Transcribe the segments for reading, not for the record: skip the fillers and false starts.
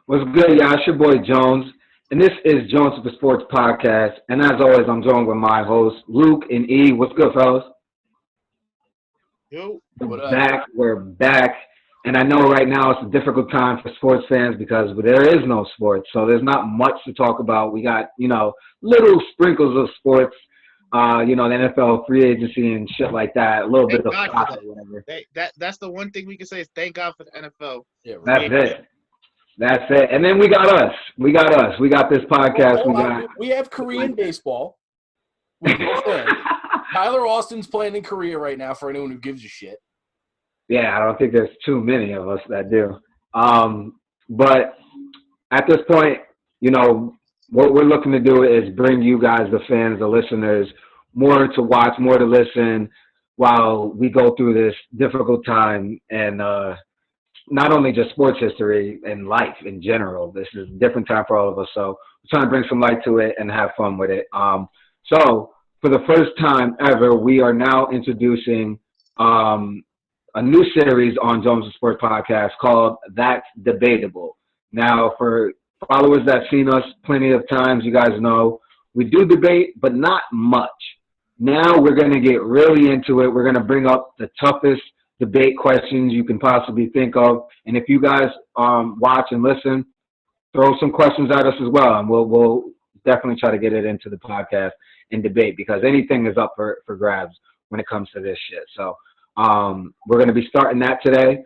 What's good, y'all? It's your boy Jones, and this is Jones with the Sports Podcast. And as always, I'm joined with my hosts, Luke and E. What's good, fellas? Yo, We're what up? back. We're back. And I know right now it's a difficult time for sports fans because there is no sports, so there's not much to talk about. We got, little sprinkles of sports, the NFL free agency and shit like that, a little bit Thank of God for soccer, that. whatever. That's the one thing we can say is thank God for the NFL. Yeah, That's right. Yeah. it. That's it. And then we got us. We got us. We got this podcast. We got. We have Korean baseball. We do thing. Tyler Austin's playing in Korea right now for anyone who gives a shit. Yeah, I don't think there's too many of us that do. But at this point, what we're looking to do is bring you guys, the fans, the listeners, more to watch, more to listen while we go through this difficult time and not only just sports history and life in general. This is a different time for all of us. So we're trying to bring some light to it and have fun with it. So for the first time ever, we are now introducing a new series on Jones Sports Podcast called That's Debatable. Now, for followers that have seen us plenty of times, you guys know we do debate, but not much. Now we're going to get really into it. We're going to bring up the toughest debate questions you can possibly think of. And if you guys watch and listen, throw some questions at us as well. And we'll definitely try to get it into the podcast and debate because anything is up for grabs when it comes to this shit. So we're going to be starting that today.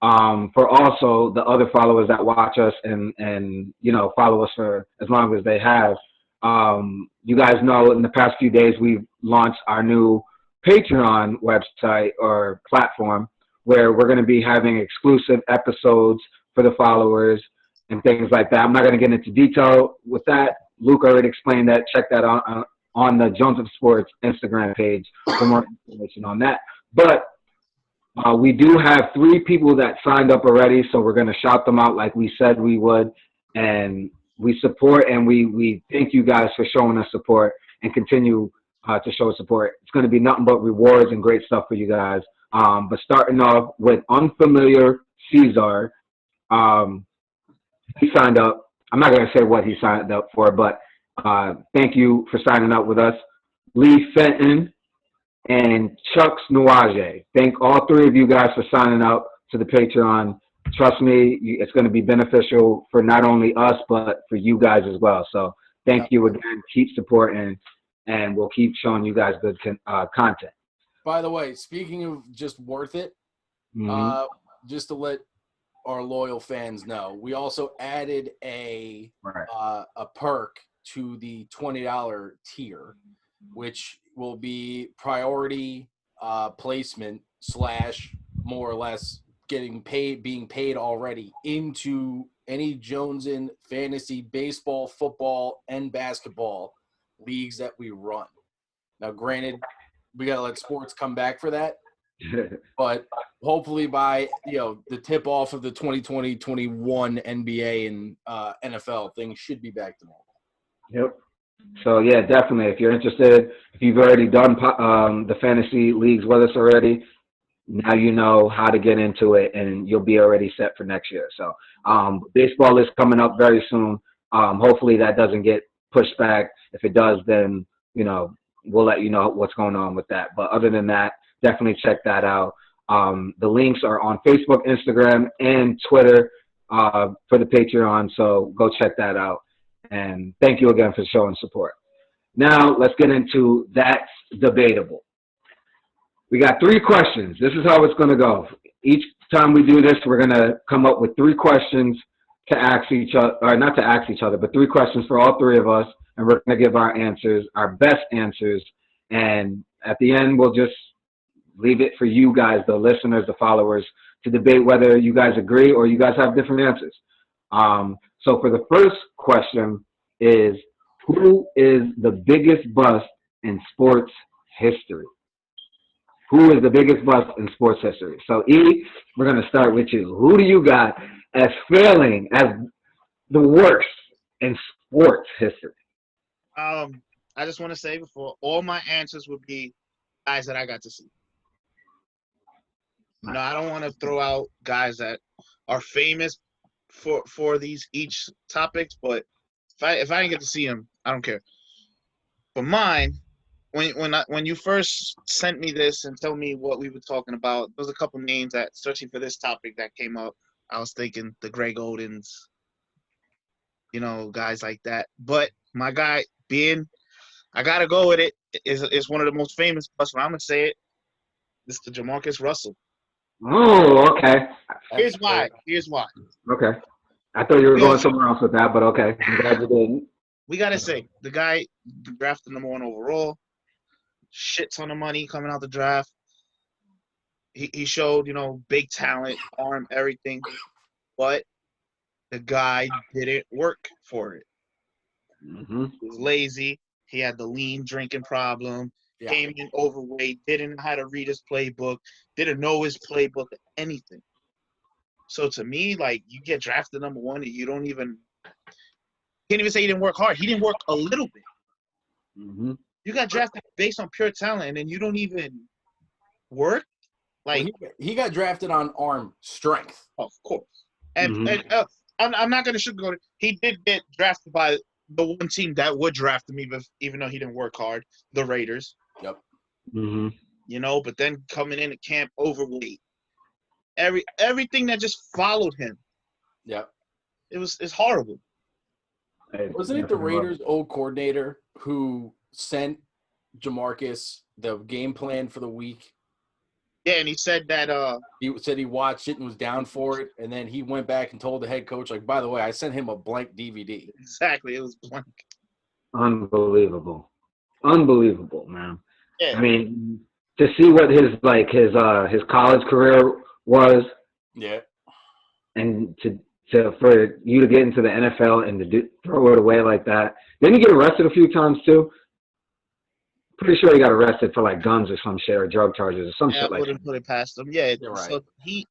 For also the other followers that watch us and follow us for as long as they have. You guys know in the past few days we've launched our new Patreon website or platform where we're going to be having exclusive episodes for the followers and things like that. I'm not going to get into detail with that. Luke already explained that. Check that on the Jones of Sports Instagram page for more information on that. But we do have 3 people that signed up already, so we're going to shout them out like we said we would. And we support and we thank you guys for showing us support and continue to show support. It's going to be nothing but rewards and great stuff for you guys. But starting off with Unfamiliar Caesar, he signed up. I'm not going to say what he signed up for, but thank you for signing up with us. Lee Fenton and Chuck Nuage. Thank all 3 of you guys for signing up to the Patreon. Trust me, it's going to be beneficial for not only us, but for you guys as well. So thank you again. Keep supporting, and we'll keep showing you guys good content. By the way, speaking of just worth it, just to let our loyal fans know, we also added a perk to the $20 tier, which will be priority placement / more or less being paid already into any Jonesin fantasy baseball, football, and basketball leagues that we run. Now, granted, we got to let sports come back for that, but hopefully by the tip off of the 2020-21 NBA and NFL, things should be back to normal. Yep. So yeah, definitely. If you're interested, if you've already done the fantasy leagues with us already, now you know how to get into it, and you'll be already set for next year. So baseball is coming up very soon. Hopefully that doesn't get pushed back. If it does, then we'll let you know what's going on with that. But other than that, definitely check that out. The links are on Facebook, Instagram, and Twitter for the Patreon. So go check that out. And thank you again for showing support. Now let's get into That's Debatable. We got 3 questions. This is how it's going to go. Each time we do this, we're going to come up with 3 questions to ask each other, or not to ask each other, but 3 questions for all 3 of us, and we're going to give our answers, our best answers, and at the end, we'll just leave it for you guys, the listeners, the followers, to debate whether you guys agree or you guys have different answers. So for the first question is, who is the biggest bust in sports history? Who is the biggest bust in sports history? So, E, we're going to start with you. Who do you got as failing as the worst in sports history? I just want to say before, all my answers would be guys that I got to see. I don't want to throw out guys that are famous for these each topics, but if I didn't get to see him, I don't care. For mine, when you first sent me this and told me what we were talking about, there was a couple names that searching for this topic that came up. I was thinking the Greg Odens, guys like that. But my guy I gotta go with it. Is one of the most famous. Plus, I'm gonna say it. Mr. Jamarcus Russell. Oh, okay. Here's why. Okay. I thought you were going somewhere else with that, but okay. I'm glad you didn't. We gotta say the guy drafted #1 overall. Shit ton of money coming out the draft. He showed, big talent, arm, everything, but the guy didn't work for it. Mm-hmm. He was lazy. He had the lean drinking problem. Yeah. Came in overweight. Didn't know how to read his playbook. Didn't know his playbook, anything. So to me, like, you get drafted #1 and you can't even say he didn't work hard. He didn't work a little bit. Mm-hmm. You got drafted based on pure talent, and then you don't even work. Like, well, he got drafted on arm strength. of course. And I'm not going to sugarcoat it. He did get drafted by the one team that would draft him, even though he didn't work hard, the Raiders. Yep. Mm-hmm. But then coming into camp overweight. Everything that just followed him. Yep. It's horrible. Wasn't it the Raiders' old coordinator who sent Jamarcus the game plan for the week? Yeah, and he said that he said he watched it and was down for it, and then he went back and told the head coach, like, by the way, I sent him a blank DVD. Exactly, it was blank. Unbelievable, man. Yeah. I mean, to see what his college career was, yeah, and for you to get into the NFL and to throw it away like that. Didn't he get arrested a few times too? Pretty sure he got arrested for like guns or some shit or drug charges or some shit like that. I wouldn't put it past him. Yeah, you're right. So he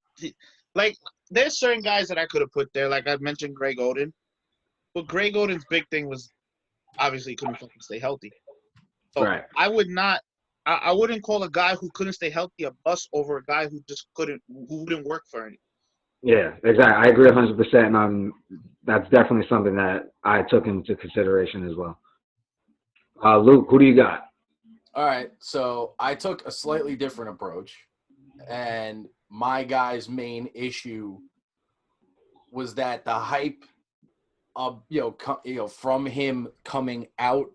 like, there's certain guys that I could have put there. Like I mentioned, Greg Oden. But Greg Oden's big thing was obviously he couldn't fucking stay healthy. So right. I wouldn't call a guy who couldn't stay healthy a bust over a guy who just who wouldn't work for anything. Yeah, exactly. I agree 100%, and that's definitely something that I took into consideration as well. Luke, who do you got? All right, so I took a slightly different approach, and my guy's main issue was that the hype of from him coming out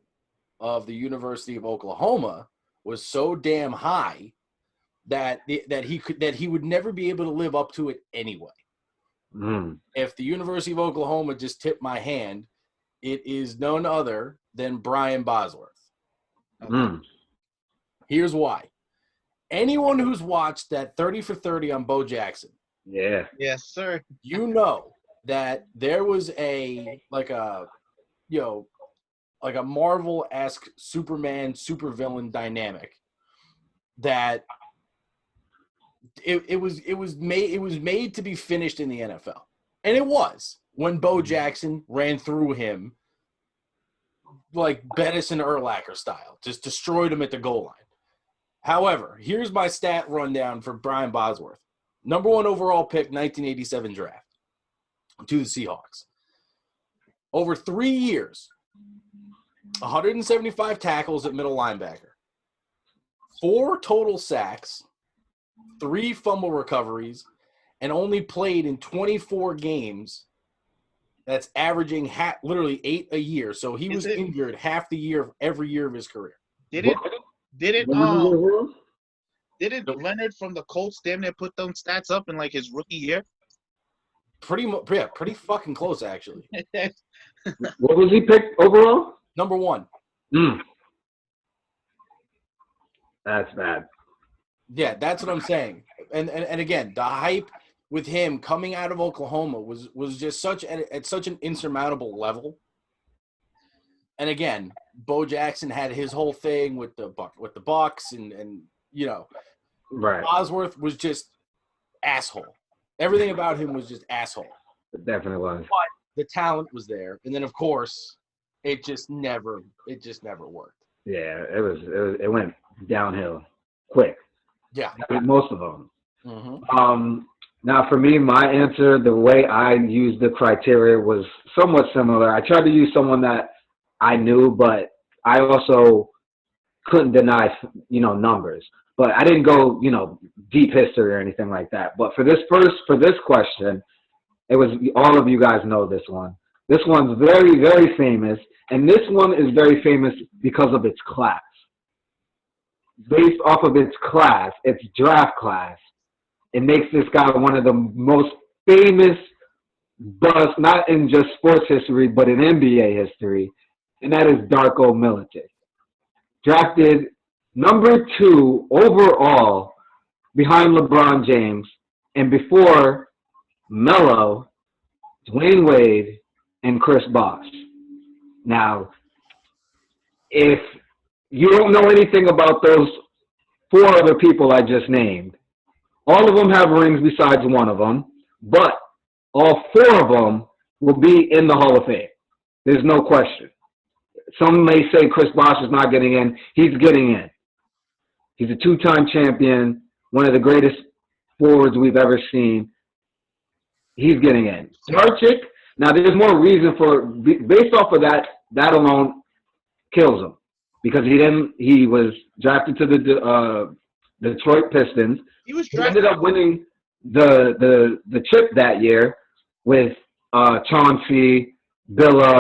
of the University of Oklahoma was so damn high that he would never be able to live up to it anyway. If the University of Oklahoma just tipped my hand, it is none other than Brian Bosworth. Here's why. Anyone who's watched that 30 for 30 on Bo Jackson. Yeah. Yes, sir. You know that there was a Marvel-esque Superman supervillain dynamic that it was made to be finished in the NFL. And it was when Bo Jackson ran through him like Bettis and Urlacher style, just destroyed him at the goal line. However, here's my stat rundown for Brian Bosworth. #1 overall pick, 1987 draft to the Seahawks. Over 3 years, 175 tackles at middle linebacker, 4 total sacks, 3 fumble recoveries, and only played in 24 games. That's averaging literally 8 a year. So he was injured half the year, every year of his career. Didn't Leonard from the Colts damn near put those stats up in like his rookie year? Pretty fucking close, actually. What was he picked overall? #1. That's bad. Yeah, that's what I'm saying. And again, the hype with him coming out of Oklahoma was just at such an insurmountable level. And again, Bo Jackson had his whole thing with the Bucks and right. Bosworth was just asshole. Everything about him was just asshole. It definitely was. But the talent was there, and then of course, it just never worked. Yeah, it went downhill quick. Yeah, most of them. Mm-hmm. Now, for me, my answer, the way I used the criteria was somewhat similar. I tried to use someone that I knew, but I also couldn't deny, numbers. But I didn't go, deep history or anything like that. But for this question, it was all of you guys know this one. This one's very, very famous, and this one is very famous because of its class. Based off of its class, its draft class, it makes this guy one of the most famous busts, not in just sports history, but in NBA history, and that is Darko Milicic. Drafted number 2 overall behind LeBron James and before Melo, Dwayne Wade, and Chris Bosh. Now, if you don't know anything about those 4 other people I just named, all of them have rings besides one of them, but all 4 of them will be in the Hall of Fame. There's no question. Some may say Chris Bosh is not getting in. He's getting in. He's a 2-time champion, one of the greatest forwards we've ever seen. He's getting in. Darchik, now there's more reason based off of that alone kills him. Because he was drafted to the Detroit Pistons. He ended up winning the chip that year with Chauncey, Rip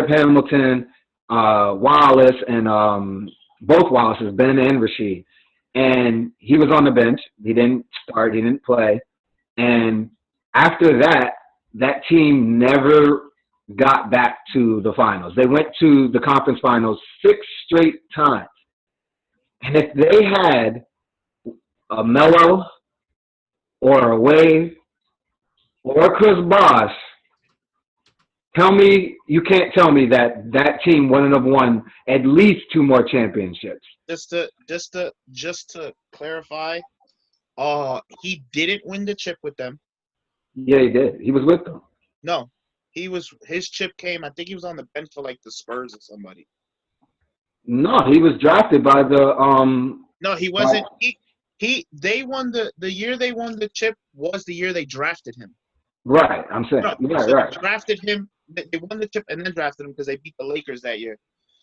Hamilton, Wallace, and both Wallaces, Ben and Rasheed. And he was on the bench. He didn't start. He didn't play. And after that team never got back to the finals. They went to the conference finals 6 straight times. And if they had a Melo or a Wade or Chris Bosh, you can't tell me that team wouldn't have won at least 2 more championships. Just to clarify, he didn't win the chip with them. Yeah, he did. He was with them. No, his chip came. I think he was on the bench for like the Spurs or somebody. No, he was drafted by the No, he wasn't. They won the year they won the chip was the year they drafted him. Right, I'm saying. Right. Drafted him. They won the chip and then drafted him because they beat the Lakers that year.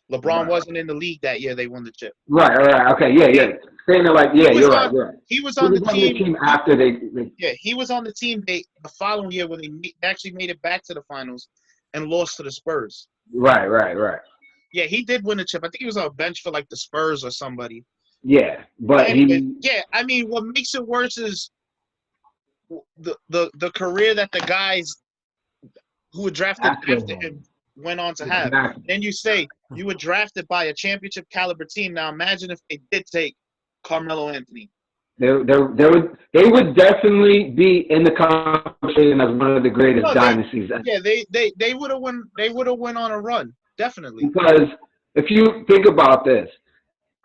LeBron wasn't in the league that year. They won the chip. Right. Okay. Yeah. Saying it like, yeah, you're right. He was on the team after they. Yeah, he was on the team the following year when they actually made it back to the finals and lost to the Spurs. Right. Yeah, he did win the chip. I think he was on a bench for like the Spurs or somebody. Yeah, but anyway, what makes it worse is the career that the guys who were drafted after him went on to have. Exactly. Then you say you were drafted by a championship caliber team. Now imagine if they did take Carmelo Anthony. They would definitely be in the conversation as one of the greatest dynasties. Yeah, they would have won. They would have went on a run, definitely. Because if you think about this,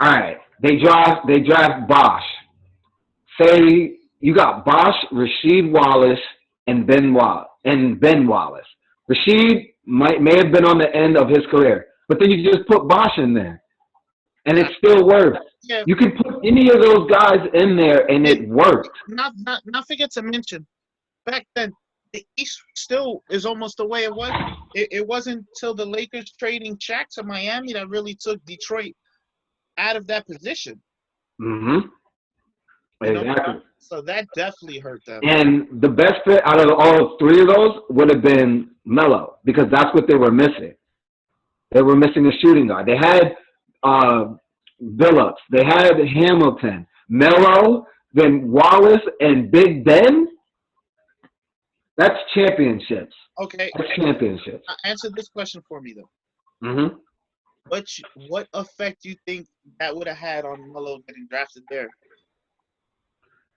all right, they draft Bosh. Say you got Bosh, Rasheed Wallace, and Ben Wallace. Rasheed may have been on the end of his career, but then you just put Bosh in there, and it still works. Yeah. You can put any of those guys in there, and it works. Not forget to mention, back then, the East still is almost the way it was. It wasn't until the Lakers trading Shaq to Miami that really took Detroit out of that position. Mm-hmm. Exactly. So that definitely hurt them. And the best fit out of all 3 of those would have been Melo, because that's what they were missing. They were missing a shooting guard. They had Billups. They had Hamilton, Melo, then Wallace, and Big Ben. That's championships. Okay. That's championships. Answer this question for me, though. Mm-hmm. What effect do you think that would have had on Melo getting drafted there?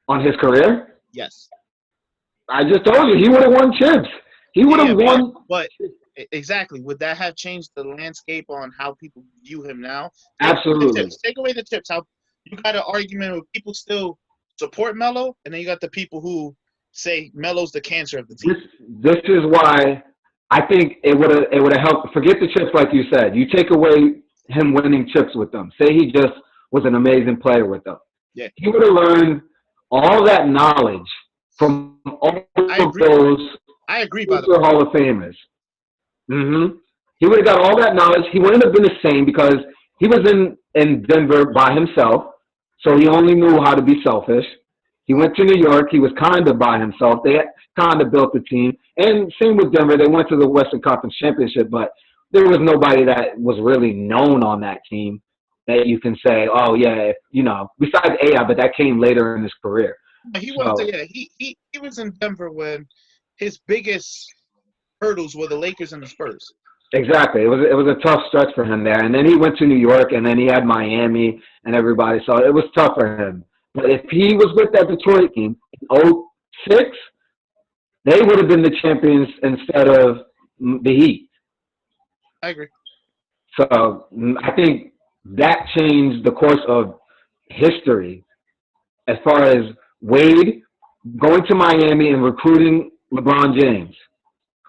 On his career? Yes. I just told you, he would have won chips. He would have won. But exactly, would that have changed the landscape on how people view him now? Absolutely. Take away the chips. How you got an argument where people still support Melo, and then you got the people who say Melo's the cancer of the team. This is why I think it would have helped. Forget the chips, like you said. You take away him winning chips with them. Say he just was an amazing player with them. Yeah. He would have learned all that knowledge from all I of agree. those I agree. By the future way, Hall of Famers. He would have got all that knowledge. He wouldn't have been the same because he was in Denver by himself, so he only knew how to be selfish. He went to New York. He was kind of by himself. They kind of built the team. And same with Denver. They went to the Western Conference Championship, but there was nobody that was really known on that team that you can say, oh, yeah, besides AI, but that came later in his career. he was So, he was in Denver when his biggest hurdles were the Lakers and the Spurs. exactly. It was a tough stretch for him there. And then he went to New York, and then he had Miami and everybody. So it was tough for him. But if he was with that Detroit team in '06, they would have been the champions instead of the Heat. I agree. So I think that changed the course of history as far as Wade going to Miami and recruiting LeBron James.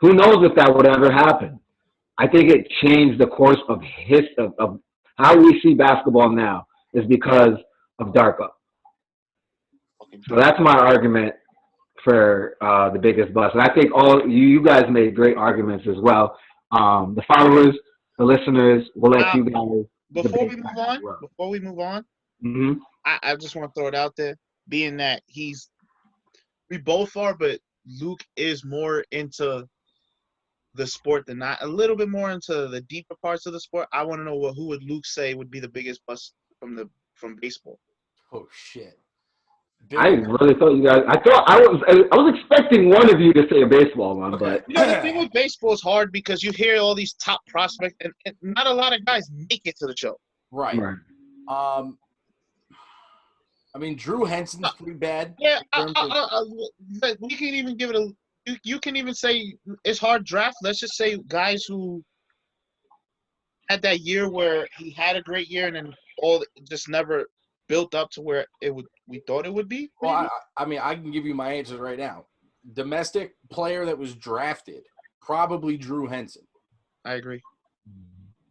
Who knows if that would ever happen? I think it changed the course of of how we see basketball now is because of Darko. So that's my argument for the biggest bust. And I think all you guys made great arguments as well. The followers, the listeners, we'll let you guys. Before we move on, Mm-hmm. I just want to throw it out there, being that we both are, but Luke is more into the sport than I, a little bit more into the deeper parts of the sport. I want to know who would Luke say would be the biggest bust from baseball. Oh shit! I really thought you guys. I was expecting one of you to say a baseball one, Okay. but The thing with baseball is hard because you hear all these top prospects, and not a lot of guys make it to the show. Right. I mean, Drew Henson's pretty bad. Yeah, we can even give it you can even say it's hard draft. Let's just say guys who had that year where he had a great year and then just never built up to where we thought it would be. Well, I mean, I can give you my answers right now. Domestic player that was drafted, probably Drew Henson. I agree.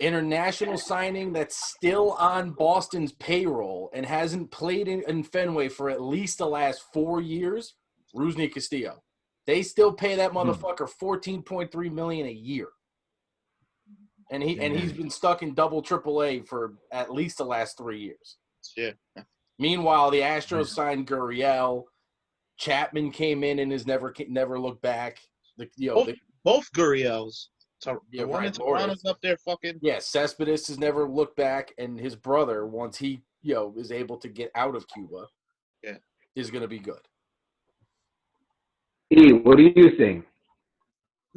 International signing that's still on Boston's payroll and hasn't played in Fenway for at least the last 4 years, Rusney Castillo. They still pay that motherfucker $14.3 million a year. And he's been stuck in double AAA for at least the last 3 years. Yeah. Meanwhile, the Astros signed Gurriel. Chapman came in and has never looked back. Both Gurriels. Right. Toronto's up there fucking. Yeah, Cespedes has never looked back, and his brother, once he is able to get out of Cuba, is going to be good. E, what do you think?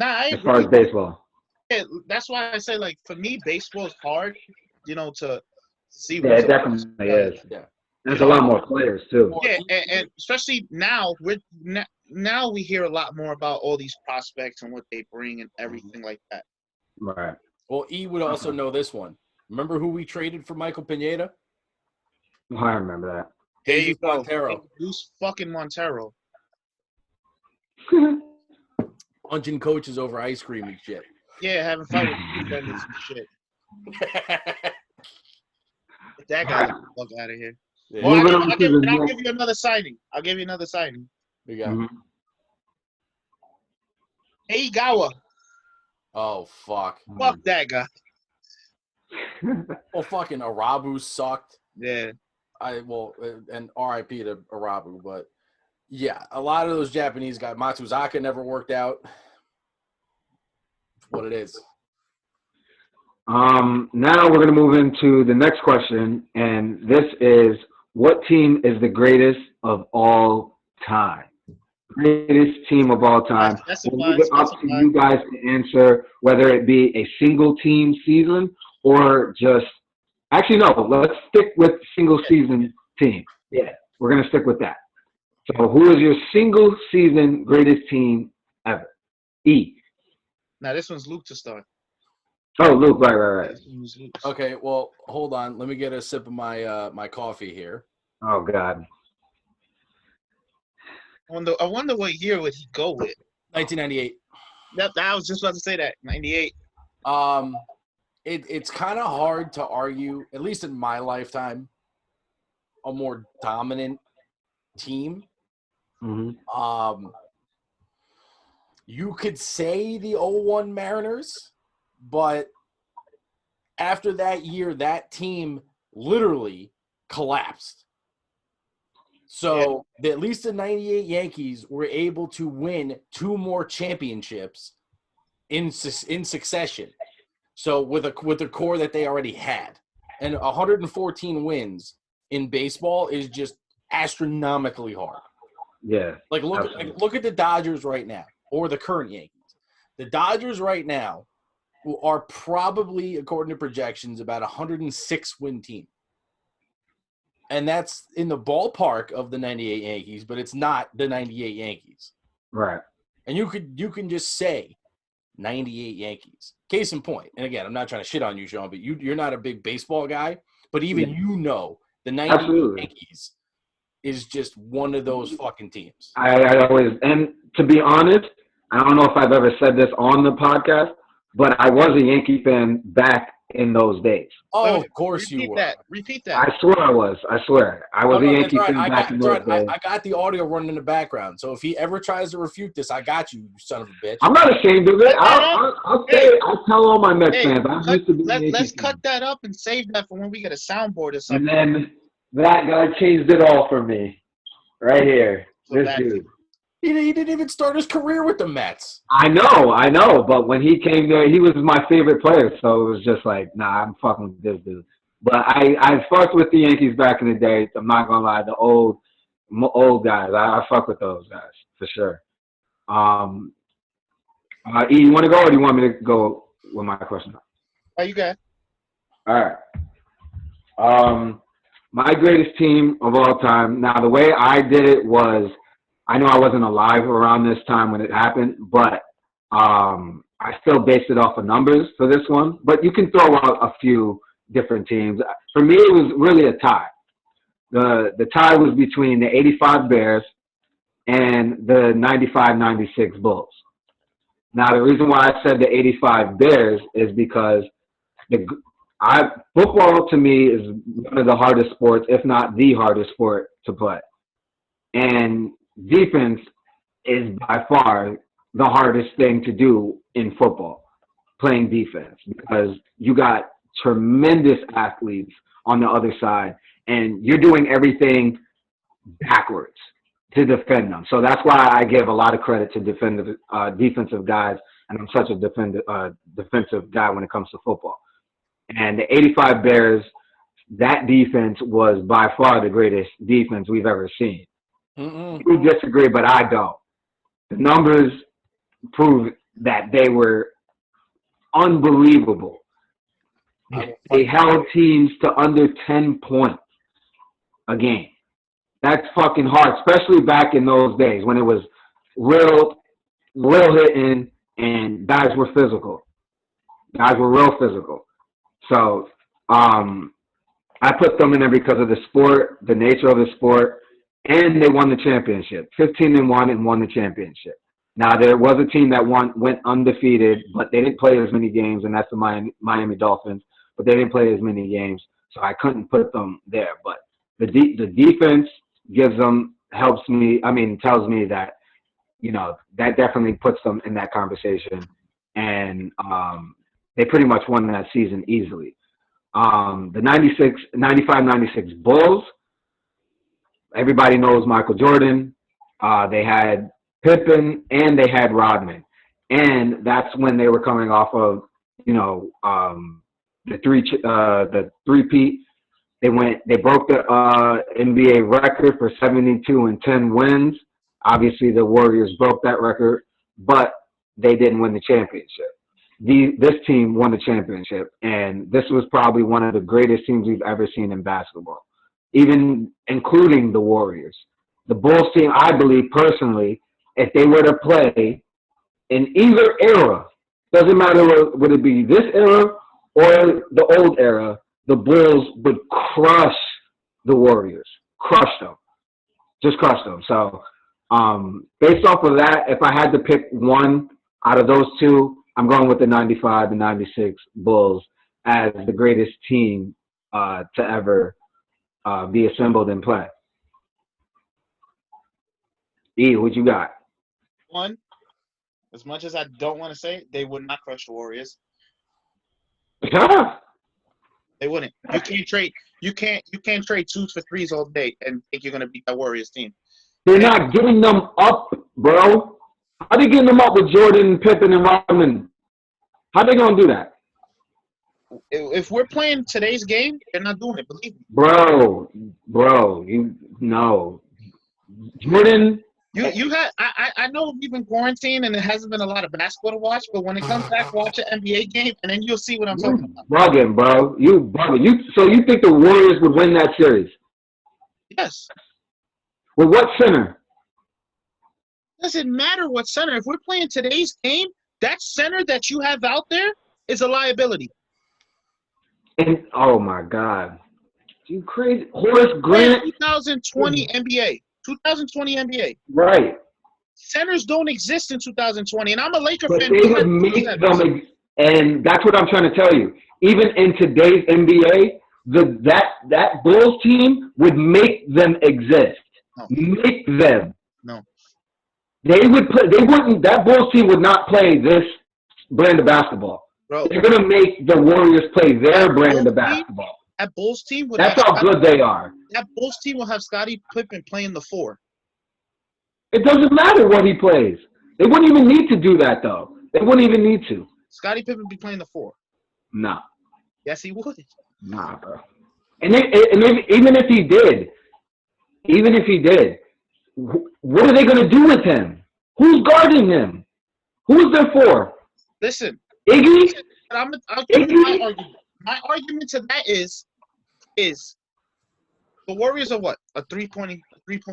I agree. As far as baseball. Yeah, that's why I say, like, for me, baseball is hard, to see. Yeah, it definitely is. Yeah. There's a lot more players, too. Yeah, and especially now, now we hear a lot more about all these prospects and what they bring and everything like that. Right. Well, E would also know this one. Remember who we traded for Michael Pineda? I remember that. There you go. Montero. Who's fucking Montero? Punching coaches over ice cream and shit. Yeah, having fun with and shit. Get that guy the fuck out of here. Yeah. Well, I'll give you another signing. We got Eigawa. Oh, fuck. Fuck that guy. Well, fucking Arabu sucked. Yeah. And RIP to Arabu, but yeah, a lot of those Japanese guys, Matsuzaka never worked out. What it is. Now we're going to move into the next question, and this is, what team is the greatest of all time? Greatest team of all time. We'll leave it up to you guys to answer whether it be a single team season or just – actually, no, let's stick with single season team. Yeah, we're going to stick with that. So who is your single season greatest team ever? E. Now, this one's Luke to start. Oh, Luke, right. Okay, well, hold on. Let me get a sip of my my coffee here. Oh, God. I wonder what year would he go with? 1998. I was just about to say that. 98. It's kind of hard to argue, at least in my lifetime, a more dominant team. Mm-hmm. You could say the 0-1 Mariners, but after that year, that team literally collapsed. So at least the 98 Yankees were able to win 2 more championships in succession. So with a core that they already had. And 114 wins in baseball is just astronomically hard. Yeah. Like look at the Dodgers right now, or the current Yankees. The Dodgers right now are probably, according to projections, about 106 win team. And that's in the ballpark of the 98 Yankees, but it's not the 98 Yankees. Right. And you can just say 98 Yankees. Case in point. And again, I'm not trying to shit on you, Sean, but you're not a big baseball guy, but even the 98 Yankees is just one of those fucking teams. I always, and to be honest, I don't know if I've ever said this on the podcast, but I was a Yankee fan back in those days. Oh, of course you were. Repeat that. I swear I was. I swear. I was a Yankee fan back in those days. I got the audio running in the background, so if he ever tries to refute this, I got you, you son of a bitch. I'm not ashamed of it. I'll tell all my Mets fans. Let's cut that up and save that for when we get a soundboard or something. And then that guy changed it all for me. Right here. This dude. He didn't even start his career with the Mets. I know. But when he came there, he was my favorite player. So it was just like, nah, I'm fucking with this dude. But I fucked with the Yankees back in the day. I'm not going to lie. The old guys. I fuck with those guys for sure. E, you want to go or do you want me to go with my question? Oh, you got it. All right. My greatest team of all time. Now, the way I did it was, I know I wasn't alive around this time when it happened, but I still based it off of numbers for this one. But you can throw out a few different teams. For me, it was really a tie. The tie was between the 85 Bears and the 95-96 Bulls. Now, the reason why I said the 85 Bears is because football to me is one of the hardest sports, if not the hardest sport to play. And defense is by far the hardest thing to do in football, playing defense, because you got tremendous athletes on the other side, and you're doing everything backwards to defend them. So that's why I give a lot of credit to defensive guys, and I'm such a defensive guy when it comes to football. And the 85 Bears, that defense was by far the greatest defense we've ever seen. You disagree, but I don't. The numbers prove that they were unbelievable. They held teams to under 10 points a game. That's fucking hard, especially back in those days when it was real hitting and guys were physical. Guys were real physical. So I put them in there because of the sport, the nature of the sport, and they won the championship. 15-1 and won the championship. Now, there was a team that went undefeated, but they didn't play as many games, and that's the Miami Dolphins. But they didn't play as many games, so I couldn't put them there. But the defense tells me that, that definitely puts them in that conversation. And they pretty much won that season easily. The 95-96 Bulls, everybody knows Michael Jordan. They had Pippen and they had Rodman. And that's when they were coming off of, the three-peat. They broke the NBA record for 72-10 wins. Obviously, the Warriors broke that record, but they didn't win the championship. This team won the championship, and this was probably one of the greatest teams we've ever seen in basketball, even including the Warriors. The Bulls team, I believe personally, if they were to play in either era, doesn't matter would it be this era or the old era, the Bulls would crush the Warriors. Crush them. Just crush them. So based off of that, if I had to pick one out of those two, I'm going with the 95 and 96 Bulls as the greatest team to ever be assembled and play. E, what you got? One, as much as I don't want to say it, they would not crush the Warriors. They wouldn't. You can't trade. You can't trade 2s for 3s all day and think you're gonna beat that Warriors team. They're not getting them up, bro. How they getting them up with Jordan, Pippen, and Rodman? How they gonna do that? If we're playing today's game, they're not doing it. Believe me, Bro, you no. Jordan. You had. I know we've been quarantined and it hasn't been a lot of basketball to watch, but when it comes back, watch an NBA game and then you'll see what I'm talking about. Bugging, bro. You bugging. So you think the Warriors would win that series? Yes. With what center? Doesn't matter what center. If we're playing today's game, that center that you have out there is a liability. And oh my God, you crazy, Horace Grant. 2020 NBA. 2020 NBA. Right. Centers don't exist in 2020, and I'm a Laker but fan. They would make them, and that's what I'm trying to tell you. Even in today's NBA, that Bulls team would make them exist. No. Make them. No. They would play. They wouldn't. That Bulls team would not play this brand of basketball. Bro, they're gonna make the Warriors play their brand of basketball. That Bulls team would. That's how good they are. That Bulls team will have Scottie Pippen playing the 4. It doesn't matter what he plays. They wouldn't even need to do that, though. They wouldn't even need to. Scottie Pippen would be playing the 4. Nah. Yes, he would. Nah, bro. And even if he did, what are they going to do with him? Who's guarding him? Who's there for? Listen. Iggy? I'll give you my argument. My argument to that is the Warriors are what? A three-point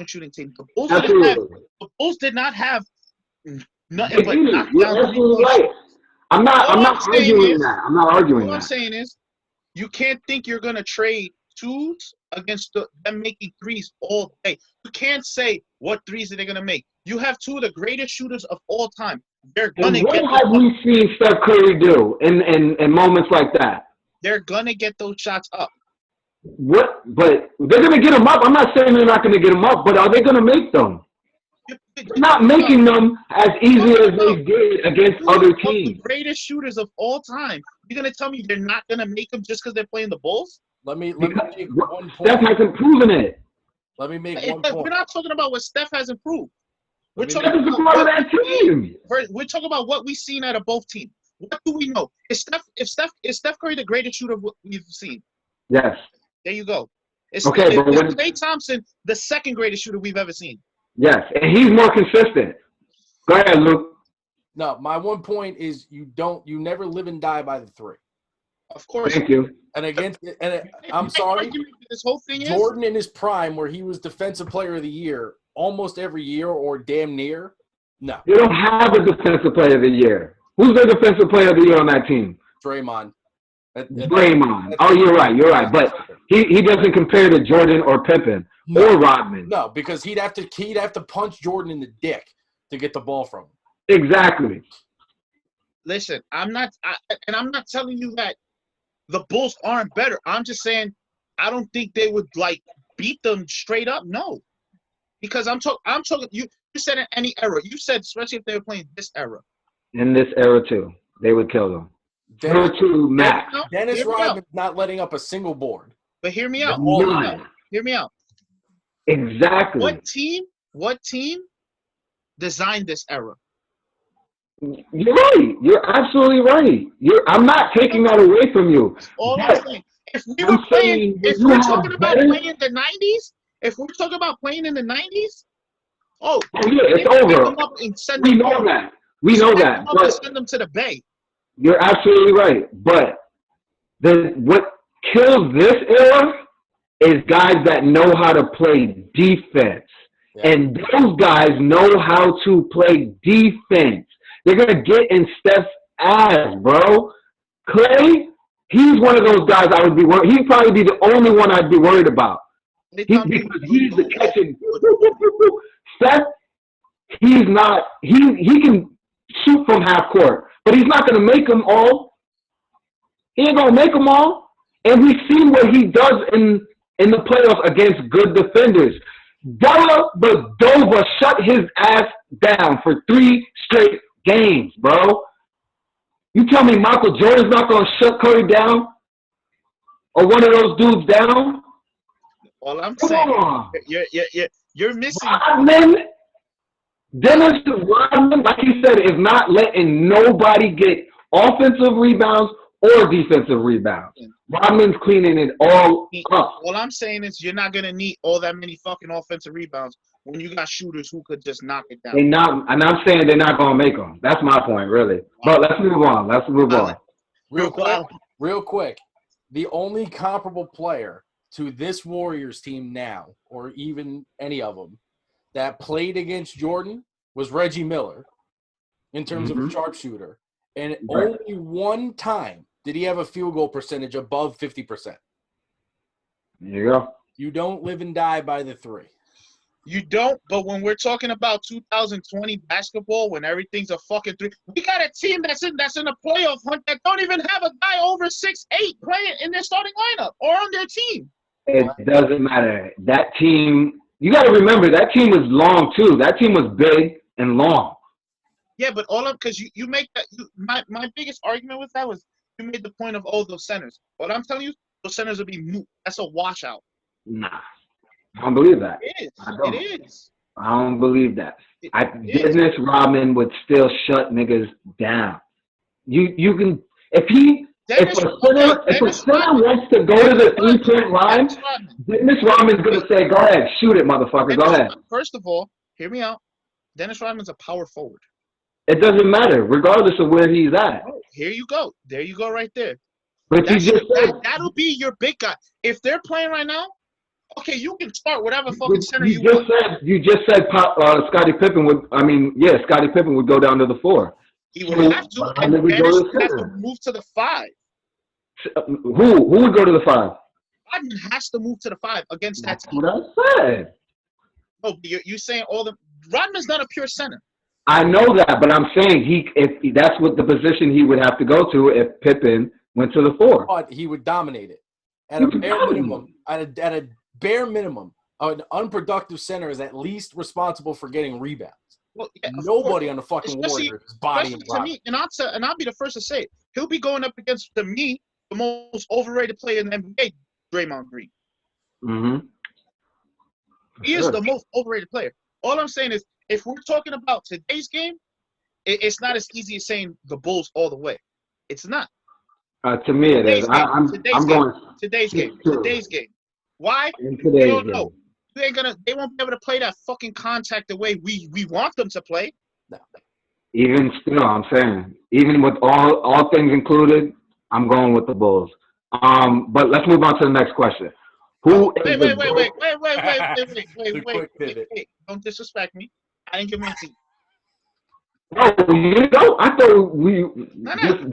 shooting team. The Bulls did not have nothing but knockdown. Right. I'm not arguing that. I'm not arguing that. What I'm saying is you can't think you're going to trade 2s against them making 3s all day. You can't say what 3s are they going to make. You have 2 of the greatest shooters of all time. They're going to get. What have we seen Steph Curry do in moments like that? They're going to get those shots up. What? But they're going to get them up. I'm not saying they're not going to get them up, but are they going to make them? They're not making them as easy as they did against other teams. The greatest shooters of all time. You're going to tell me they're not going to make them just because they're playing the Bulls? Let me make one point. Steph hasn't proven it. Let me make one point. We're not talking about what Steph has improved. We're talking about what we've seen out of both teams. What do we know? Is Steph Curry the greatest shooter we've seen? Yes. There you go. Is Klay Thompson the second greatest shooter we've ever seen? Yes, and he's more consistent. Go ahead, Luke. No, my one point is you never live and die by the 3. Of course. Thank you. I'm sorry. This whole thing is Jordan in his prime, where he was Defensive Player of the Year almost every year or damn near. No. You don't have a Defensive Player of the Year. Who's the Defensive Player of the Year on that team? Draymond. Draymond. Oh, you're right. But he doesn't compare to Jordan or Pippen or Rodman. No, because he'd have to punch Jordan in the dick to get the ball from him. Exactly. Listen, I'm not telling you that the Bulls aren't better. I'm just saying I don't think they would beat them straight up. No, because I'm talking. You said in any era. You said especially if they were playing this era. In this era too, they would kill them. Dennis Rodman's not letting up a single board. But hear me out. Hear me out. Exactly. What team designed this era? You're right. You're absolutely right. I'm not taking that away from you. All I'm saying. If we're talking about playing in the 90s, yeah, it's over. We know that. But send them to the Bay. You're absolutely right. But what kills this era is guys that know how to play defense. Yeah. And those guys know how to play defense. They're going to get in Steph's ass, bro. Klay, he's one of those guys I would be worried. He'd probably be the only one I'd be worried about. Because he's the catching. Steph, he's not. He can shoot from half court, but he's not going to make them all. He ain't going to make them all. And we've seen what he does in the playoffs against good defenders. Dellavedova shut his ass down for 3 straight games, bro. You tell me Michael Jordan's not going to shut Curry down or one of those dudes down? All I'm Come saying, on. you're missing. Dennis Rodman, like he said, is not letting nobody get offensive rebounds or defensive rebounds. Rodman's cleaning it all up. All I'm saying is you're not going to need all that many fucking offensive rebounds when you got shooters who could just knock it down. And I'm saying they're not going to make them. That's my point, really. But let's move on. Real quick. The only comparable player to this Warriors team now, or even any of them, that played against Jordan was Reggie Miller in terms of a sharpshooter. And only one time did he have a field goal percentage above 50%. There you go. You don't live and die by the 3. You don't, but when we're talking about 2020 basketball, when everything's a fucking 3, we got a team that's in the playoff hunt that don't even have a guy over 6'8" playing in their starting lineup or on their team. It doesn't matter. That team, you got to remember, that team was long too. That team was big and long. Yeah, but because you make that. My biggest argument with that was you made the point of those centers. What I'm telling you, those centers will be moot. That's a washout. Nah, I don't believe that. It is. I don't believe that. Dennis Rodman would still shut niggas down. You can if a center wants to go to the 3-point line, Dennis Rodman's gonna say, "Go ahead, shoot it, motherfucker. Go ahead." First of all, hear me out. Dennis Rodman's a power forward. It doesn't matter, regardless of where he's at. Oh, here you go. There you go, right there. But you just said that'll be your big guy. If they're playing right now, okay, you can start whatever fucking center you want. You just said Scottie Pippen would. I mean, yeah, Scottie Pippen would go down to the 4. He would have to, and Dennis would have to move to the 5. Who would go to the 5? Rodman has to move to the 5 against that team. That's what I said. No, you're saying Rodman's not a pure center. I know that, but I'm saying if that's what the position he would have to go to if Pippen went to the 4. But he would dominate it at a bare minimum. At a bare minimum, an unproductive center is at least responsible for getting rebounds. Well, yeah, nobody on the fucking Warriors body and to me, and I'll be the first to say it. He'll be going up against the most overrated player in the NBA, Draymond Green. Mm-hmm. He is the most overrated player. All I'm saying is, if we're talking about today's game, it's not as easy as saying the Bulls all the way. It's not. To me, it is. Today's game. Why? You don't know. They won't be able to play that fucking contact the way we want them to play. No. Even still, I'm saying, even with all things included, I'm going with the Bulls. But let's move on to the next question. Wait. Don't disrespect me. I didn't give my team. No, you don't. I thought we it's the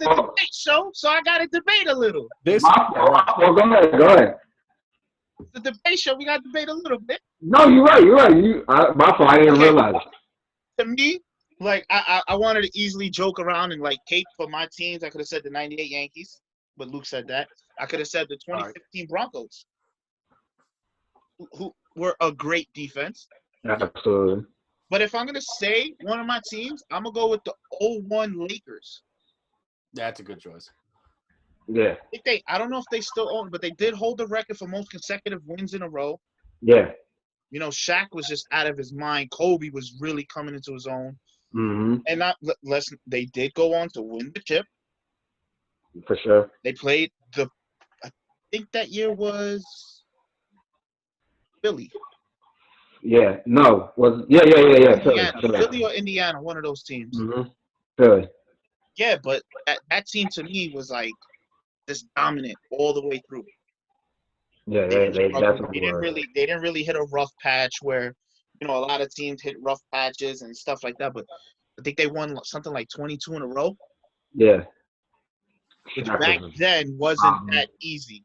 debate show, so I got to debate a little. Well, go ahead. It's the debate show. We got to debate a little bit. No, you're right. My fault. I didn't realize it. To me, like, I wanted to easily joke around and, like, cape for my teams. I could have said the 98 Yankees, but Luke said that. I could have said the 2015 Broncos, who were a great defense. Absolutely. But if I'm going to say one of my teams, I'm going to go with the 01 Lakers. That's a good choice. Yeah. I don't know if they still own, but they did hold the record for most consecutive wins in a row. Yeah. You know, Shaq was just out of his mind. Kobe was really coming into his own. Mm-hmm. And they did go on to win the chip. For sure. They played I think that year was Philly. Yeah. No. Yeah. Philly or Indiana, one of those teams. Mm-hmm. Philly. Yeah, but that team to me was like just dominant all the way through. Yeah, they didn't really hit a rough patch where, you know, a lot of teams hit rough patches and stuff like that. But I think they won something like 22 in a row. Yeah. Which back then wasn't that easy.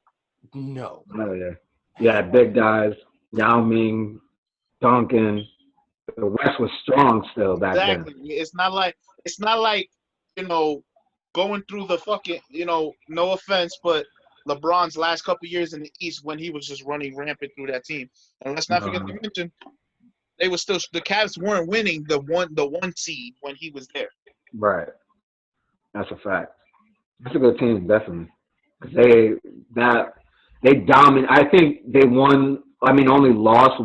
No. Oh yeah. Yeah, big guys. Yao Ming, Duncan. The West was strong still back then. Exactly. It's not like, you know, going through the fucking, you know, no offense, but LeBron's last couple years in the East when he was just running rampant through that team. And let's not forget to mention they were still the Cavs weren't winning the one seed when he was there. Right. That's a fact. That's a good team, definitely. They dominate. I think they won. I mean, only lost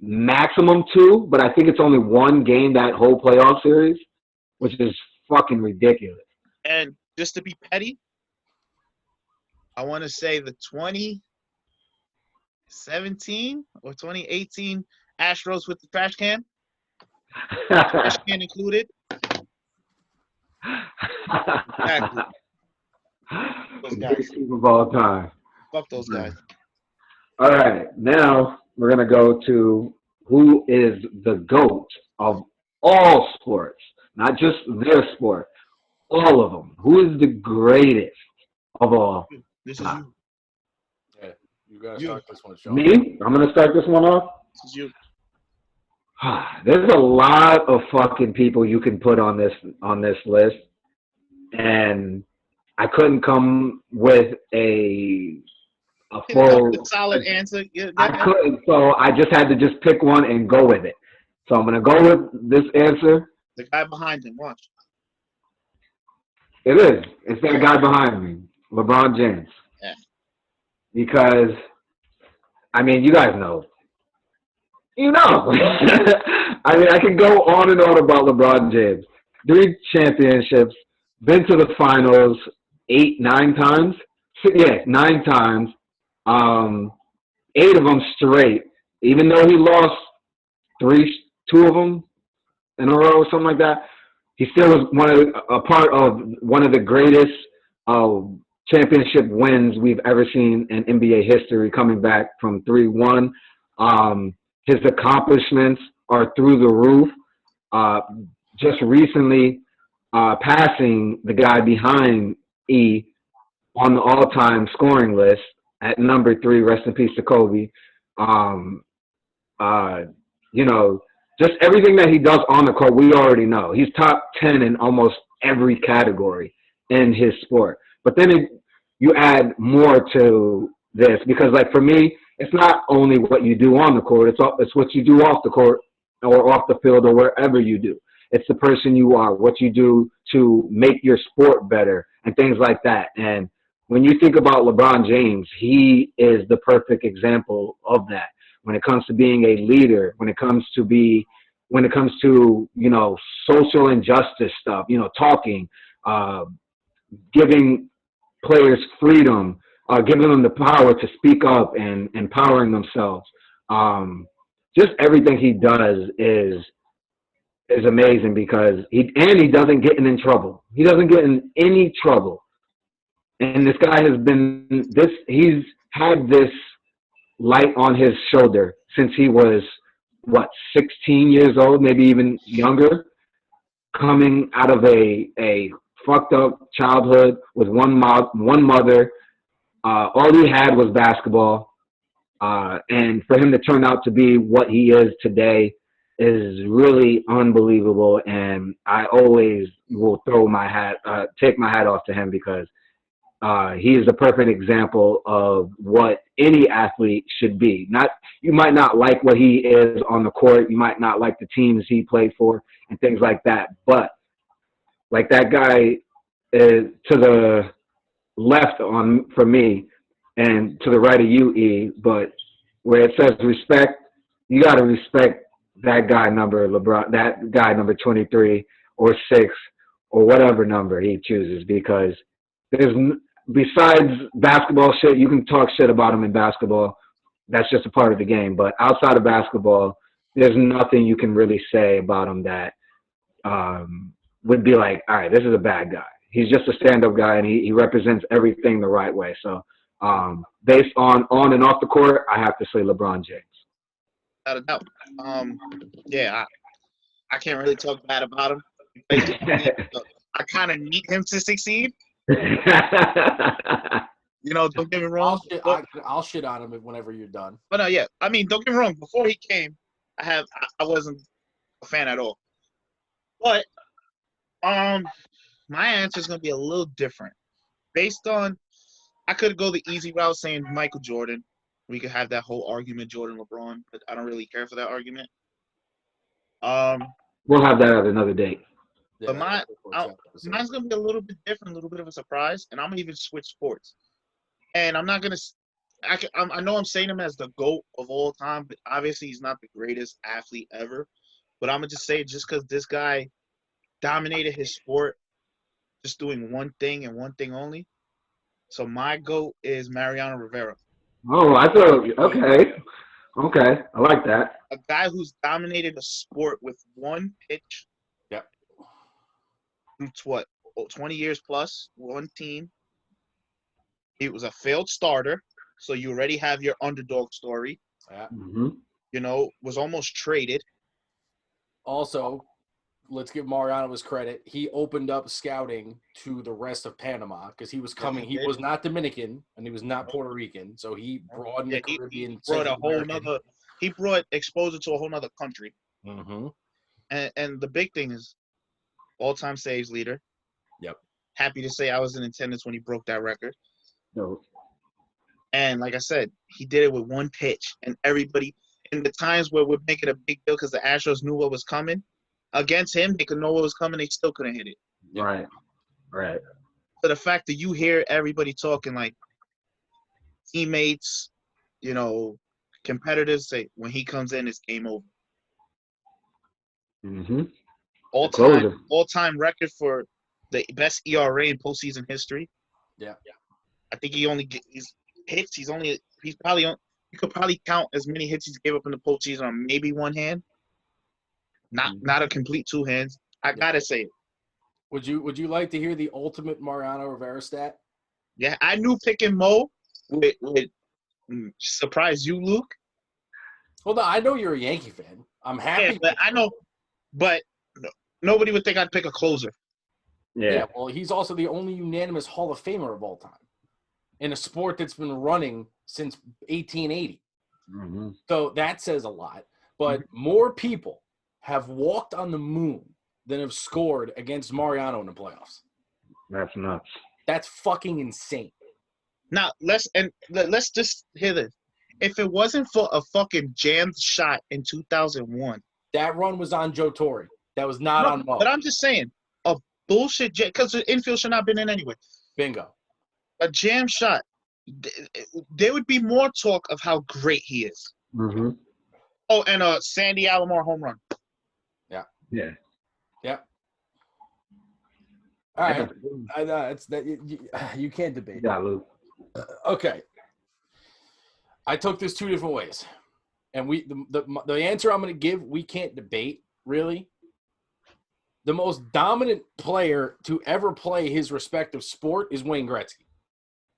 maximum 2, but I think it's only 1 game that whole playoff series, which is fucking ridiculous. And just to be petty, I want to say the 2017 or 2018 Astros with the trash can. Trash can included. Exactly. Those guys. Great team of all time. Fuck those guys. All right, now we're gonna go to who is the GOAT of all sports, not just their sport, all of them. Who is the greatest of all? This is you. Yeah, you gotta start this one, Sean. Me? I'm gonna start this one off. This is you. There's a lot of fucking people you can put on this list, and I couldn't come with a full solid answer. Yeah, I couldn't, so I just had to just pick one and go with it. So I'm gonna go with this answer. The guy behind him, watch. It is. It's that guy behind me, LeBron James. Yeah. Because, I mean, you guys know. You know. I mean, I can go on and on about LeBron James. 3 championships, been to the finals 8, 9 times. Yeah, 9 times. 8 of them straight. Even though he lost 2 of them in a row or something like that, he still was a part of one of the greatest championship wins we've ever seen in NBA history, coming back from 3-1. His accomplishments are through the roof. Just recently passing the guy behind E on the all-time scoring list at number 3. Rest in peace to Kobe. You know, just everything that he does on the court, we already know. He's top 10 in almost every category in his sport. But then you add more to this because, like, for me, it's not only what you do on the court. It's what you do off the court or off the field or wherever you do. It's the person you are, what you do to make your sport better and things like that. And when you think about LeBron James, he is the perfect example of that. When it comes to being a leader, when it comes to, you know, social injustice stuff, you know, talking, giving players freedom, giving them the power to speak up and empowering themselves. Just everything he does is amazing because he doesn't get in trouble. He doesn't get in any trouble. And this guy he's had this light on his shoulder since he was 16 years old, maybe even younger, coming out of a fucked up childhood with one mother. All he had was basketball, and for him to turn out to be what he is today is really unbelievable. And I always will take my hat off to him because he is the perfect example of what any athlete should be. You might not like what he is on the court. You might not like the teams he played for and things like that. But like that guy to the left for me and to the right of you, E, but where it says respect, you got to respect that guy number, LeBron, that guy number 23 or 6 or whatever number he chooses, because besides basketball shit, you can talk shit about him in basketball. That's just a part of the game. But outside of basketball, there's nothing you can really say about him that would be like, all right, this is a bad guy. He's just a stand-up guy, and he represents everything the right way. So based on and off the court, I have to say LeBron James. Without a doubt. Yeah, I can't really talk bad about him. I kind of need him to succeed. You know, don't get me wrong. I'll shit on him whenever you're done. But no, yeah. I mean, don't get me wrong. Before he came, I wasn't a fan at all. But my answer is gonna be a little different, based on I could go the easy route saying Michael Jordan. We could have that whole argument, Jordan, LeBron, but I don't really care for that argument. We'll have that at another date. But mine's gonna be a little bit different, a little bit of a surprise, and I'm gonna even switch sports. And I'm not gonna. I know I'm saying him as the GOAT of all time, but obviously he's not the greatest athlete ever. But I'm gonna just say, just because this guy dominated his sport, just doing one thing and one thing only. So my GOAT is Mariano Rivera. Oh, I thought, okay, I like that. A guy who's dominated a sport with one pitch. Yep. It's what, 20 years plus, one team. He was a failed starter, so you already have your underdog story. Yeah. Mm-hmm. You know, was almost traded. Also, let's give Mariano his credit. He opened up scouting to the rest of Panama because he was coming. He was not Dominican and he was not Puerto Rican, so he broadened the Caribbean. He brought exposure to a whole nother country. Mm-hmm. And the big thing is, all-time saves leader. Yep. Happy to say I was in attendance when he broke that record. No. And like I said, he did it with one pitch. And everybody, in the times where we're making a big deal because the Astros knew what was coming, against him, they could know what was coming. They still couldn't hit it. Right. So the fact that you hear everybody talking like teammates, you know, competitors say when he comes in, it's game over. Mm-hmm. All-time record for the best ERA in postseason history. Yeah. I think he only he's hits. You could probably count as many hits he's gave up in the postseason on maybe one hand. Not a complete two hands. I gotta say it. Would you like to hear the ultimate Mariano Rivera stat? Yeah, I knew picking Mo would surprise you, Luke. Well, no, I know you're a Yankee fan. I'm happy. Yeah, but I know, but nobody would think I'd pick a closer. Yeah. Well, he's also the only unanimous Hall of Famer of all time in a sport that's been running since 1880. Mm-hmm. So that says a lot. But more people have walked on the moon than have scored against Mariano in the playoffs. That's nuts. That's fucking insane. Now let's just hear this. If it wasn't for a fucking jammed shot in 2001, that run was on Joe Torre. That was not on Mo. But I'm just saying, a bullshit because the infield should not have been in anyway. Bingo. A jam shot. There would be more talk of how great he is. Mm-hmm. Oh, and a Sandy Alomar home run. Yeah. All right. I know it's that you can't debate. Yeah, Luke. Okay. I took this two different ways, and the answer I'm going to give we can't debate really. The most dominant player to ever play his respective sport is Wayne Gretzky.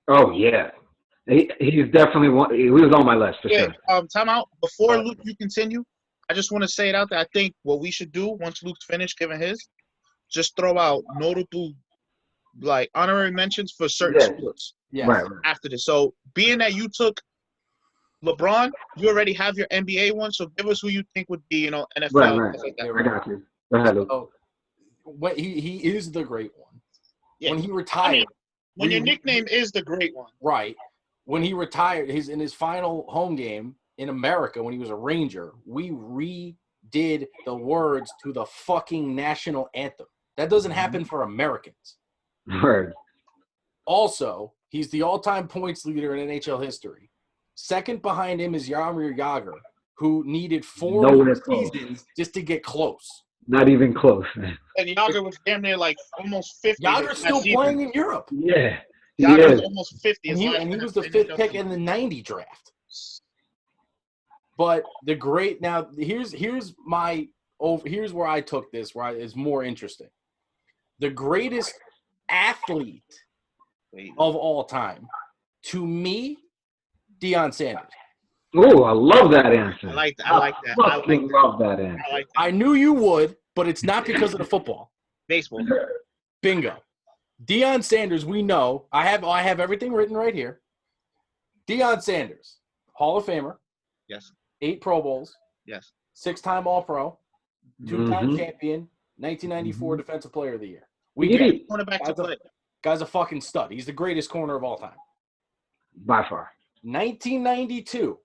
Oh yeah, he's definitely one. He was on my list for sure. Time out. Before Luke, you continue. I just want to say it out there. I think what we should do once Luke's finished giving his, just throw out notable, like honorary mentions for certain sports. Yeah. Right. After this, so being that you took LeBron, you already have your NBA one. So give us who you think would be, NFL. Right. Like that. I got you. Go ahead, Luke. So, he is the great one. Yeah. When he retired, when your nickname is the great one, right? When he retired, in his final home game in America, when he was a Ranger, we redid the words to the fucking national anthem. That doesn't happen for Americans. Word. Also, he's the all-time points leader in NHL history. Second behind him is Jaromir Jagr, who needed 4 seasons just to get close. Not even close. And Jagr was damn near like almost 50. Jagr's still playing in Europe. Yeah. Jagr was almost 50. And he was the 5th pick in the 90 draft. But the great now here's where I took this, where it's more interesting. The greatest athlete of all time, to me, Deion Sanders. Oh, I love that answer. I like that. Love that answer. I knew you would, but it's not because of the football. Baseball. Bingo. Deion Sanders, we know. I have everything written right here. Deion Sanders, Hall of Famer. Yes. 8 Pro Bowls. Yes. 6-time All-Pro. 2-time champion. 1994 Defensive Player of the Year. We get it. Cornerback to play. Guy's a fucking stud. He's the greatest corner of all time. By far. 1992,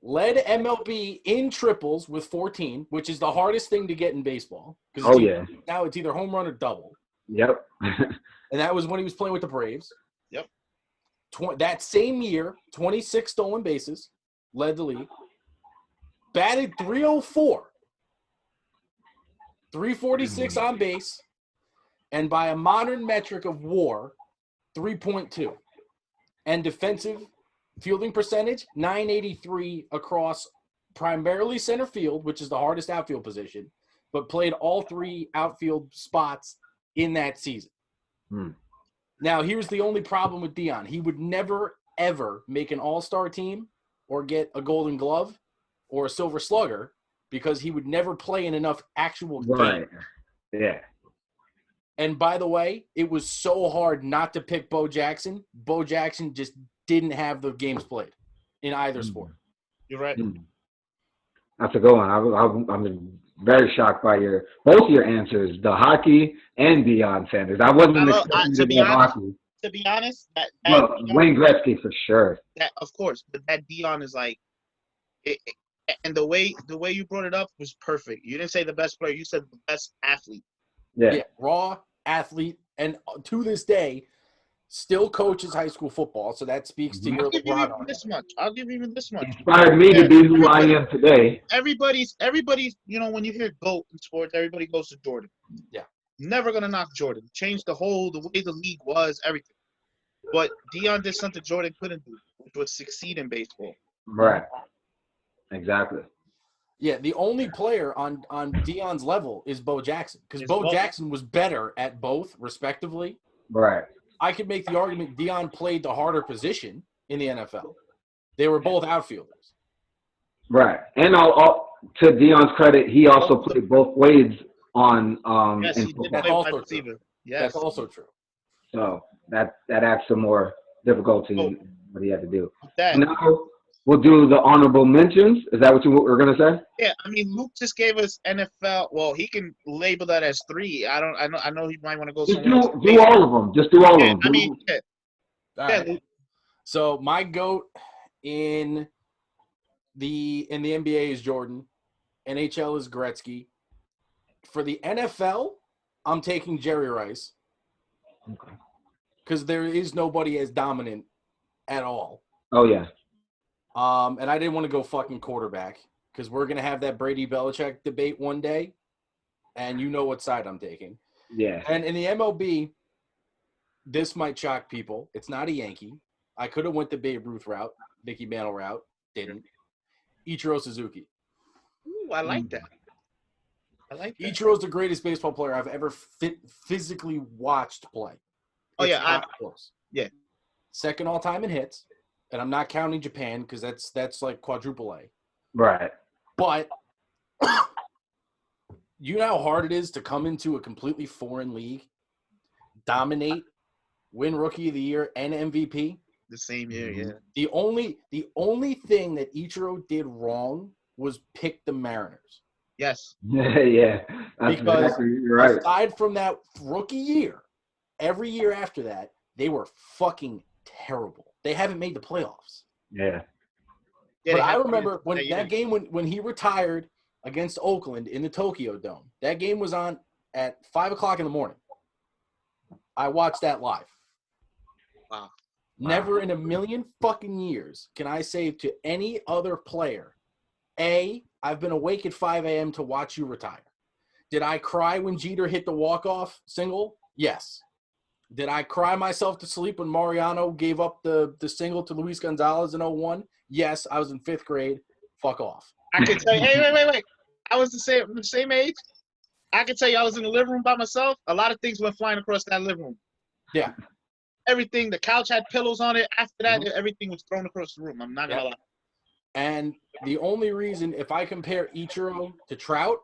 led MLB in triples with 14, which is the hardest thing to get in baseball. Oh, yeah. Now it's either home run or double. Yep. And that was when he was playing with the Braves. Yep. That same year, 26 stolen bases, led the league. Batted 304. 346 on base. And by a modern metric of WAR, 3.2. And defensive fielding percentage, 983 across primarily center field, which is the hardest outfield position, but played all three outfield spots in that season. Now, here's the only problem with Dion. He would never, ever make an all-star team or get a Golden Glove or a Silver Slugger because he would never play in enough actual games. Right. Yeah. And by the way, it was so hard not to pick Bo Jackson. Bo Jackson just didn't have the games played in either sport. You're right. That's a good one. I'm very shocked by both your answers, the hockey and Deion Sanders. I wasn't expecting to be hockey. To be honest, Wayne Gretzky for sure. That, of course, but that Dion is like, and the way you brought it up was perfect. You didn't say the best player. You said the best athlete. Yeah, raw athlete, and to this day, still coaches high school football. So that speaks to your. I'll give you even this much. Inspired me to be who I am today. Everybody's. When you hear GOAT in sports, everybody goes to Jordan. Yeah. Never gonna knock Jordan. Changed the way the league was, everything. But Dion did something Jordan couldn't do, which was succeed in baseball. Right. Exactly. Yeah, the only player on Dion's level is Bo Jackson because Bo Jackson was better at both, respectively. Right. I could make the argument Dion played the harder position in the NFL. They were both outfielders. Right. And to Dion's credit, he also played both ways on yes, in he football. did play wide receiver. Yes. That's also true. So that adds some more difficulty in what he had to do. That, now we'll do the honorable mentions. Is that what you were going to say? Yeah, I mean, Luke just gave us NFL. Well, he can label that as 3. I know he might want to go just somewhere else. Do all of them. Just do all of them. I mean, yeah. Right. So my GOAT in the NBA is Jordan. NHL is Gretzky. For the NFL, I'm taking Jerry Rice. Okay. Because there is nobody as dominant at all. Oh, yeah. And I didn't want to go fucking quarterback because we're going to have that Brady-Belichick debate one day, and you know what side I'm taking. Yeah. And in the MLB, this might shock people. It's not a Yankee. I could have went the Babe Ruth route, Mickey Mantle route. Didn't. Ichiro Suzuki. Ooh, I like that. Ichiro's the greatest baseball player I've ever physically watched play. Close. Yeah. Second all time in hits, and I'm not counting Japan because that's like quadruple A. Right. But you know how hard it is to come into a completely foreign league, dominate, win Rookie of the Year and MVP. The same year, yeah. The only thing that Ichiro did wrong was pick the Mariners. Yes. Yeah. That's because exactly right. Aside from that rookie year, every year after that, they were fucking terrible. They haven't made the playoffs. Yeah. But I remember when that game when he retired against Oakland in the Tokyo Dome. That game was on at 5:00 in the morning. I watched that live. Wow. Never in a million fucking years can I say to any other player, I've been awake at 5 a.m. to watch you retire. Did I cry when Jeter hit the walk-off single? Yes. Did I cry myself to sleep when Mariano gave up the single to Luis Gonzalez in 01? Yes, I was in 5th grade. Fuck off. I could tell you, hey, wait. I was the same age. I could tell you I was in the living room by myself. A lot of things went flying across that living room. Yeah. Everything, the couch had pillows on it. After that, everything was thrown across the room. I'm not going to lie. And the only reason, if I compare Ichiro to Trout,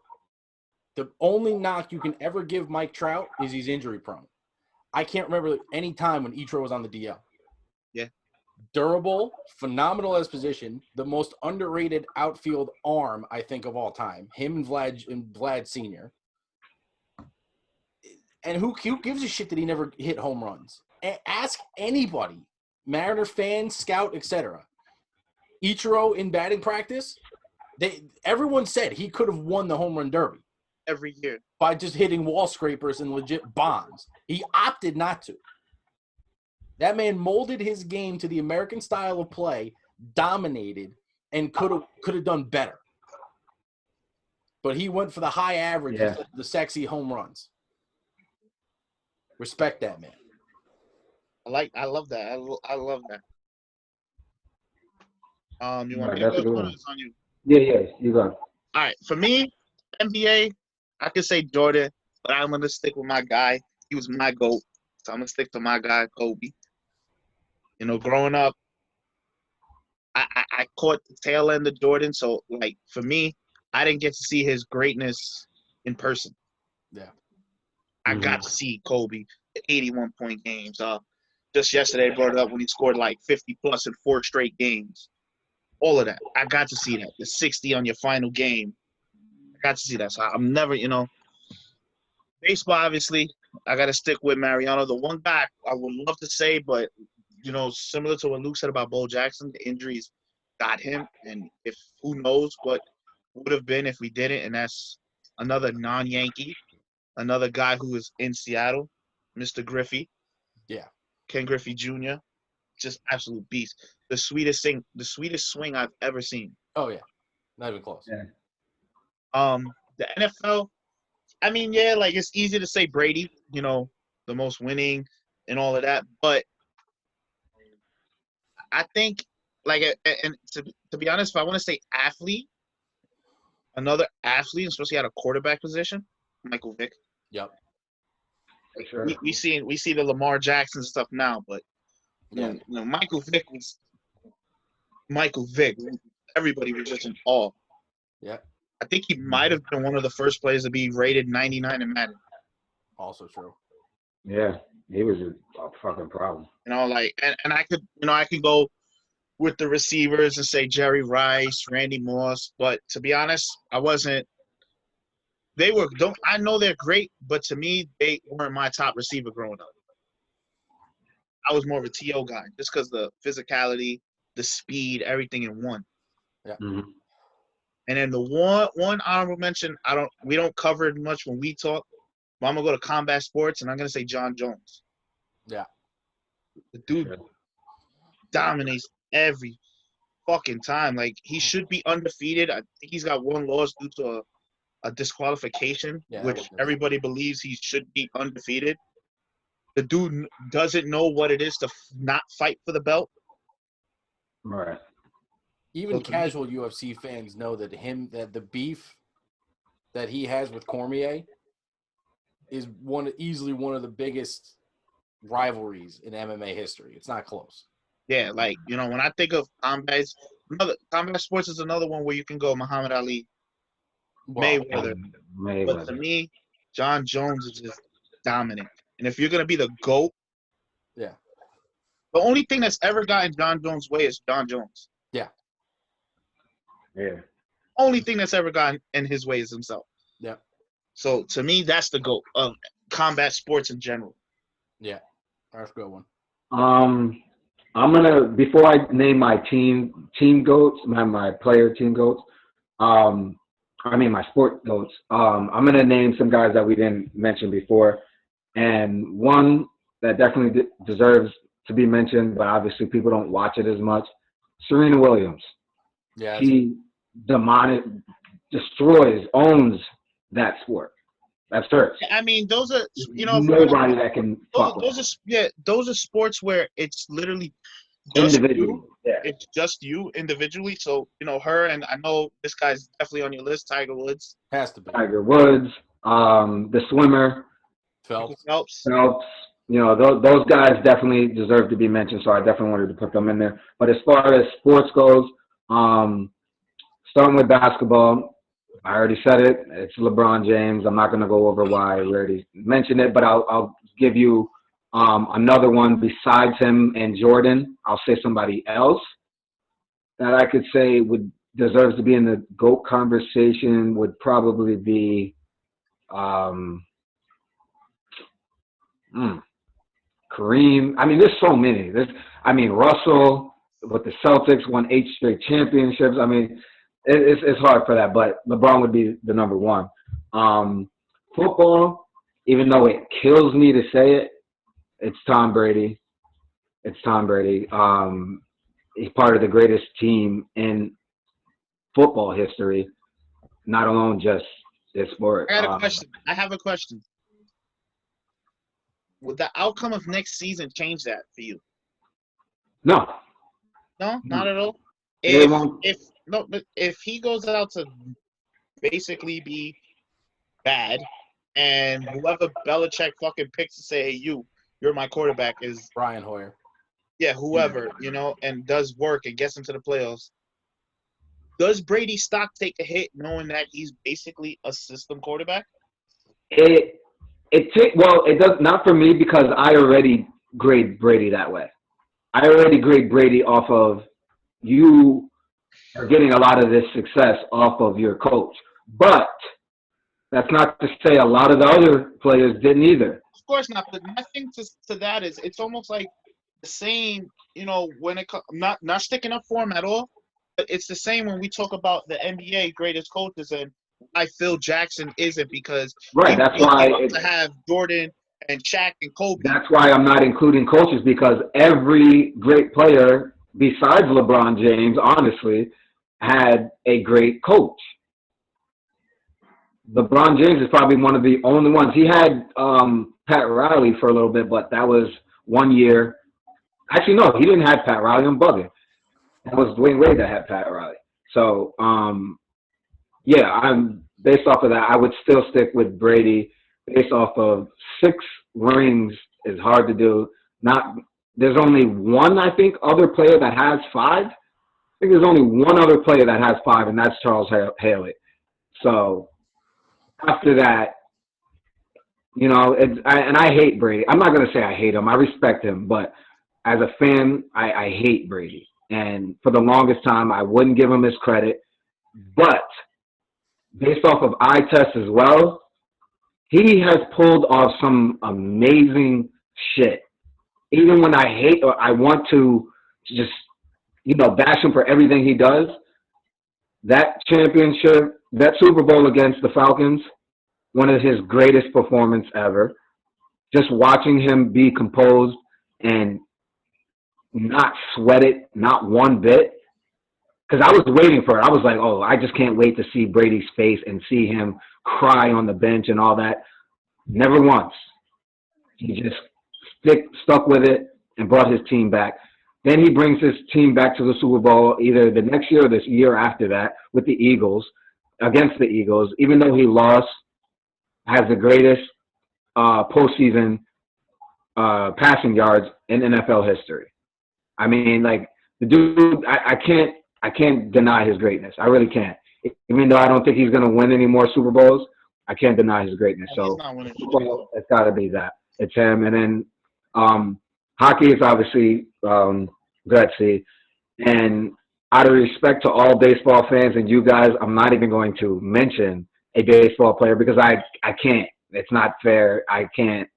the only knock you can ever give Mike Trout is he's injury prone. I can't remember any time when Ichiro was on the DL. Yeah. Durable, phenomenal as position, the most underrated outfield arm, I think, of all time. Him and Vlad Sr. And who gives a shit that he never hit home runs? Ask anybody Mariner fan, scout, etc. Ichiro in batting practice, everyone said he could have won the home run derby every year by just hitting wall scrapers and legit bombs. He opted not to. That man molded his game to the American style of play, dominated, and could have done better. But he went for the high averages, the sexy home runs. Respect that, man. I love that. I love that. You want me That's to a go? good Or one. it's on you. Yeah, you go. All right, for me, NBA, I could say Jordan, but I'm gonna stick with my guy. He was my GOAT, so I'm gonna stick to my guy, Kobe. You know, growing up, I caught the tail end of Jordan, so like for me, I didn't get to see his greatness in person. Yeah. I got to see Kobe, the 81-point games. Just yesterday, I brought it up when he scored like 50 plus in 4 straight games. All of that, I got to see that. The 60 on your final game, I got to see that. So I'm never, baseball. Obviously, I got to stick with Mariano. The one guy I would love to say, but similar to what Luke said about Bo Jackson, the injuries got him, and if who knows what would have been if we didn't. And that's another non-Yankee, another guy who is in Seattle, Mr. Griffey. Yeah. Ken Griffey Jr. Just absolute beast. The sweetest swing I've ever seen. Oh yeah, not even close. Yeah. The NFL. I mean, yeah, like it's easy to say Brady, the most winning and all of that, but I think, like, and to be honest, if I want to say athlete, another athlete, especially at a quarterback position, Michael Vick. Yep. Like, Sure. we see the Lamar Jackson stuff now, but Michael Vick was Michael Vick. Everybody was just in awe. Yeah. I think he might have been one of the first players to be rated 99 in Madden. Also true. Yeah, he was a fucking problem. And I could go with the receivers and say Jerry Rice, Randy Moss, but to be honest, I wasn't. I know they're great, but to me, they weren't my top receiver growing up. I was more of a T.O. guy, just because the physicality, the speed, everything in one. Yeah. Mm-hmm. And then the one honorable mention, we don't cover it much when we talk, but I'm gonna go to combat sports and I'm gonna say John Jones. Yeah. The dude dominates every fucking time. Like, he should be undefeated. I think he's got one loss due to a disqualification, which everybody believes he should be undefeated. The dude doesn't know what it is to not fight for the belt. Right. Even casual UFC fans know that the beef that he has with Cormier is easily one of the biggest rivalries in MMA history. It's not close. Yeah, like, when I think of combat sports is another one where you can go Muhammad Ali, Mayweather. But to me, John Jones is just dominant. And if you're going to be the GOAT, yeah, the only thing that's ever gotten John Jones' way is John Jones. Yeah. Yeah. Only thing that's ever gotten in his way is himself. Yeah. So to me, that's the GOAT of combat sports in general. Yeah. That's a good one. I'm gonna, before I name my team goats, my player team goats, my sport goats, I'm gonna name some guys that we didn't mention before, and one that definitely deserves to be mentioned, but obviously people don't watch it as much. Serena Williams. Yeah. She destroys, owns that sport. That's hers. I mean, those are nobody that can fuck with those are sports where it's literally just individually. You. Yeah. It's just you individually. So her, and I know this guy's definitely on your list. Tiger Woods has to be. Tiger Woods, the swimmer, Phelps. Those guys definitely deserve to be mentioned. So I definitely wanted to put them in there. But as far as sports goes, starting with basketball. I already said it. It's LeBron James. I'm not going to go over why. We already mentioned it, but I'll give you another one besides him and Jordan. I'll say somebody else that I could say deserves to be in the GOAT conversation would probably be Kareem. I mean, there's so many. I mean, Russell with the Celtics won 8 straight championships. I mean, it's hard for that, but LeBron would be the number one. Football, even though it kills me to say it, it's Tom Brady. It's Tom Brady. He's part of the greatest team in football history, not alone just this sport. I got a question. I have a question. Would the outcome of next season change that for you? No. No, not at all. It won't. But if he goes out to basically be bad, and whoever Belichick fucking picks to say, "Hey, you're my quarterback," is Brian Hoyer. Yeah, whoever, and does work and gets into the playoffs. Does Brady's stock take a hit knowing that he's basically a system quarterback? It does not for me because I already grade Brady that way. I already grade Brady off of you are getting a lot of this success off of your coach. But that's not to say a lot of the other players didn't either. Of course not. But my thing to that is it's almost like the same, when it comes, not sticking up for him at all, but it's the same when we talk about the NBA greatest coaches and why Phil Jackson isn't because right. That's why to have Jordan and Shaq and Kobe. That's why I'm not including coaches because every great player besides LeBron James, honestly, had a great coach. LeBron James is probably one of the only ones. He had Pat Riley for a little bit, but that was 1 year. Actually, no, he didn't have Pat Riley. I'm bugging. That was Dwayne Wade that had Pat Riley. So, yeah, I'm based off of that. I would still stick with Brady based off of 6 rings is hard to do. There's only one, I think, other player that has 5. I think there's only one other player that has 5, and that's Charles Haley. So after that, and I hate Brady. I'm not going to say I hate him. I respect him, but as a fan, I hate Brady. And for the longest time, I wouldn't give him his credit. But based off of eye tests as well, he has pulled off some amazing shit. Even when I hate or I want to just, bash him for everything he does, that championship, that Super Bowl against the Falcons, one of his greatest performances ever. Just watching him be composed and not sweat it, not one bit. Because I was waiting for it. I was like, oh, I just can't wait to see Brady's face and see him cry on the bench and all that. Never once. He just stuck with it and brought his team back. Then he brings his team back to the Super Bowl either the next year or this year after that with the Eagles, against the Eagles, even though he lost, has the greatest postseason passing yards in NFL history. I mean, like, the dude, I can't deny his greatness. I really can't. Even though I don't think he's going to win any more Super Bowls, I can't deny his greatness. So football, it's got to be that. It's him. And then hockey is obviously Gretzky. And out of respect to all baseball fans and you guys, I'm not even going to mention a baseball player because I can't. It's not fair. I can't.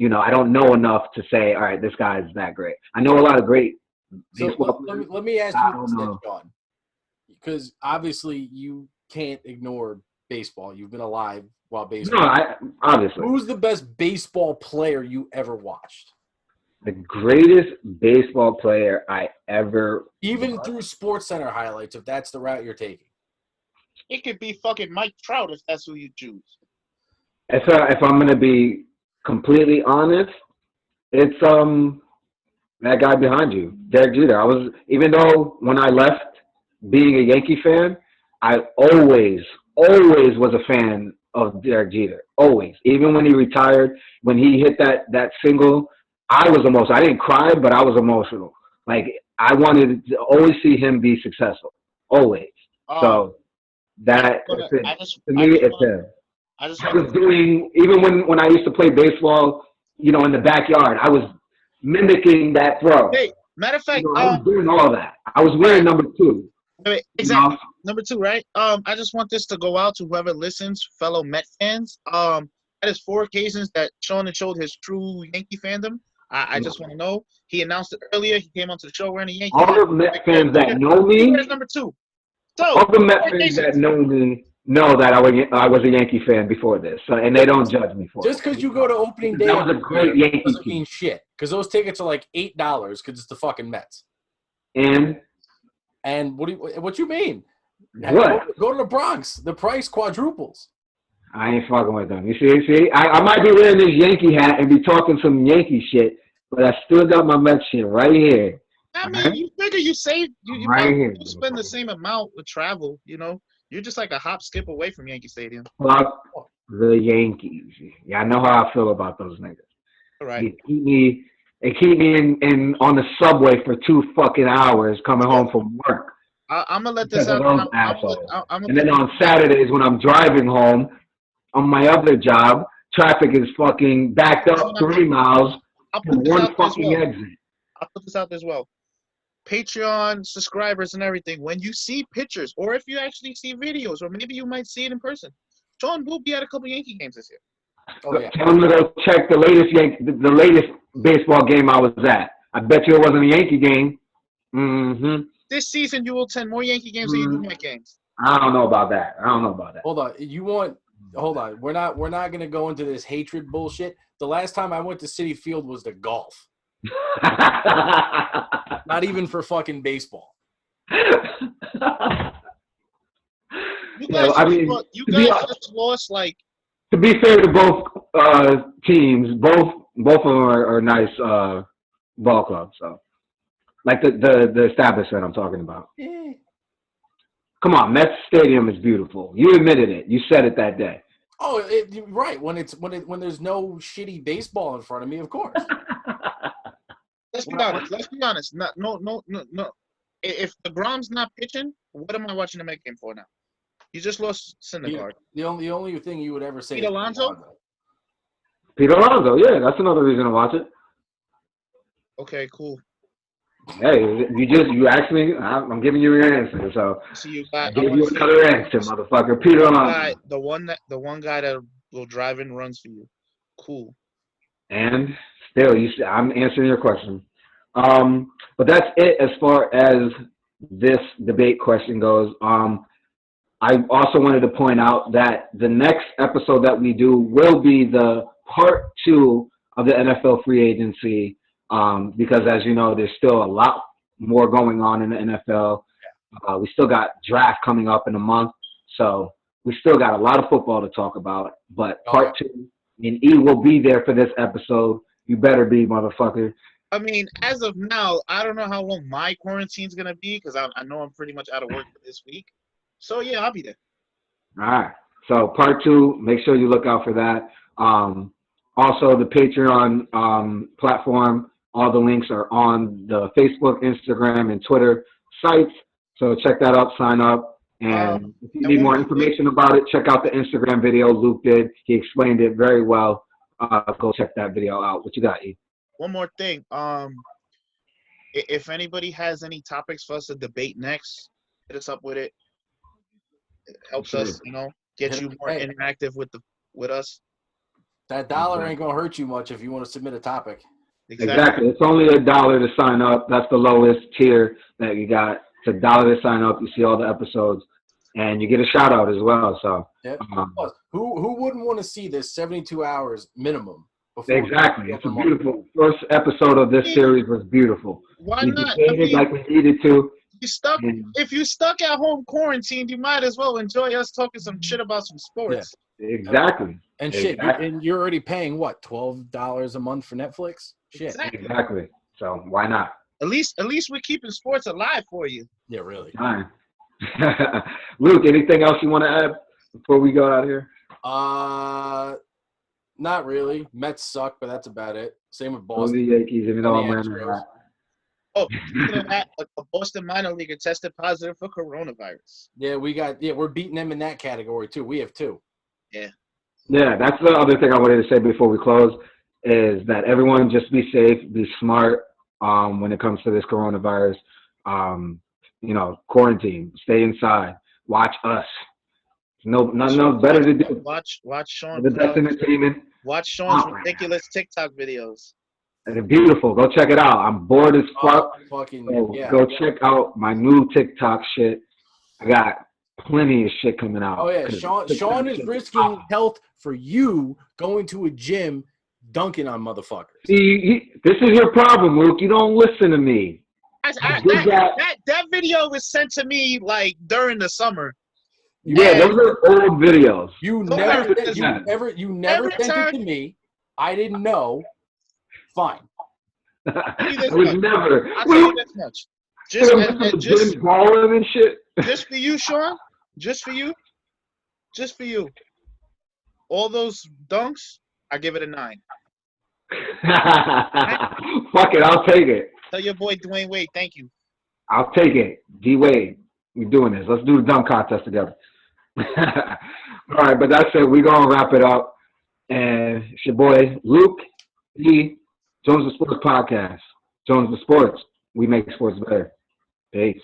I don't know enough to say, all right, this guy's that great. I know a lot of great baseball players. Let me ask you this, John, because obviously you can't ignore baseball. You've been alive while baseball. No, obviously. Who's the best baseball player you ever watched? The greatest baseball player I ever Even watched. Through SportsCenter highlights, if that's the route you're taking. It could be fucking Mike Trout if that's who you choose. If I'm going to be completely honest, it's that guy behind you, Derek Jeter. Even though when I left being a Yankee fan, I always was a fan of Derek Jeter. Always. Even when he retired, when he hit that single, I was emotional. I didn't cry, but I was emotional. Like, I wanted to always see him be successful. Always. So to me, it's him. I was doing, even when I used to play baseball, in the backyard, I was mimicking that throw. Hey, matter of fact, I was doing all that. I was wearing number 2. Exactly. Number 2, right? I just want this to go out to whoever listens, fellow Met fans. That is 4 occasions that Sean had showed his true Yankee fandom. I just want to know. He announced it earlier. He came onto the show wearing a Yankee All hat. the Mets fans that know me, Where's number 2? So, all the Mets fans that know me know that I was a Yankee fan before this, so, and they don't judge me for it. Just because you go to opening day, that was a great Yankee doesn't team. mean shit. Because those tickets are like $8 because it's the fucking Mets. And what you mean? what? Go to the Bronx. The price quadruples. I ain't fucking with them. You see? I might be wearing this Yankee hat and be talking some Yankee shit, but I still got my Mets shit right here. I mean, you figure you save, you Right here. spend the same amount with travel, you know? You're just like a hop, skip away from Yankee Stadium. Fuck the Yankees. Yeah, I know how I feel about those niggas. All right. They keep me in on the subway for 2 fucking hours coming home from work. I'm going to let this out. And then on Saturdays when I'm driving home, on my other job, traffic is fucking backed up 3 miles to one fucking exit. I'll put this out there as well. Patreon subscribers and everything, when you see pictures, or if you actually see videos, or maybe you might see it in person, Sean will be at a couple Yankee games this year. Oh, yeah. Tell them to go check the latest baseball game I was at. I bet you it wasn't a Yankee game. Mm-hmm. This season, you will attend more Yankee games than you do Met games. I don't know about that. Hold on. We're not gonna go into this hatred bullshit. The last time I went to Citi Field was to golf. Not even for fucking baseball. You guys, just lost like. To be fair to both teams, both of them are nice ball clubs. So, like the establishment I'm talking about. Yeah. Come on, Mets Stadium is beautiful. You admitted it. You said it that day. Oh, right. When there's no shitty baseball in front of me, of course. Let's be honest. No. If the Grom's not pitching, what am I watching the Met game for now? You just lost Syndergaard. The only thing you would ever say. Pete Alonso? Pete Alonso, yeah, that's another reason to watch it. Okay, cool. Hey, you asked me. I'm giving you your answer. So I gave you another answer, motherfucker. Pete Alonso. The one guy that will drive in runs for you. Cool. And still, I'm answering your question. But that's it as far as this debate question goes. I also wanted to point out that the next episode that we do will be the part 2 of the NFL free agency, because as you know, there's still a lot more going on in the NFL. We still got draft coming up in a month, so we still got a lot of football to talk about. But part 2, and E will be there for this episode. You better be, motherfucker. I mean, as of now, I don't know how long my quarantine's going to be because I know I'm pretty much out of work for this week. So, yeah, I'll be there. All right. So, part 2, make sure you look out for that. Also, the Patreon platform, all the links are on the Facebook, Instagram, and Twitter sites. So, check that out, sign up. And if you need more information about it, check out the Instagram video Luke did. He explained it very well. Go check that video out. What you got, E? One more thing. If anybody has any topics for us to debate next, hit us up with it. It helps us, get you more interactive with us. That dollar ain't gonna hurt you much if you want to submit a topic. Exactly. It's only $1 to sign up. That's the lowest tier that you got. It's $1 to sign up. You see all the episodes, and you get a shout out as well. So, who wouldn't want to see this 72 hours minimum? Exactly. It's a beautiful first episode of this series. Was beautiful. Why not? Like we needed to. If you stuck at home quarantined, you might as well enjoy us talking some shit about some sports. Yeah, exactly. And shit, and you're already paying what, $12 a month for Netflix? Shit. Exactly. So why not? At least we're keeping sports alive for you. Yeah, really. Fine. Luke, anything else you want to add before we go out of here? Not really. Mets suck, but that's about it. Same with Boston. The Yankees, even though I'm wearing that. Oh, speaking of that, a Boston minor leaguer tested positive for coronavirus. Yeah, we're beating them in that category too. We have 2. Yeah. Yeah, that's the other thing I wanted to say before we close is that everyone just be safe, be smart when it comes to this coronavirus. Quarantine, stay inside, watch us. Nothing else better to do. Watch Sean. The best entertainment. Watch Sean's ridiculous TikTok videos. They're beautiful. Go check it out. I'm bored as fuck. So Yeah. go check out my new TikTok shit. I got plenty of shit coming out. Oh yeah, Sean is risking health for you going to a gym, dunking on motherfuckers. See, this is your problem, Luke. You don't listen to me. That video was sent to me like during the summer. Yeah, those are old videos. You never sent it to me. I didn't know. Fine. I would never. I'll tell you this much. Just balling and shit. Just for you, Sean. Just for you. Just for you. All those dunks, I give it a 9. Fuck it, I'll take it. Tell your boy Dwayne Wade, thank you. I'll take it. D Wade, we're doing this. Let's do the dunk contest together. All right, but that's it. We're gonna wrap it up. And it's your boy Luke E. Jones the Sports Podcast. Jones the Sports. We make sports better. Peace.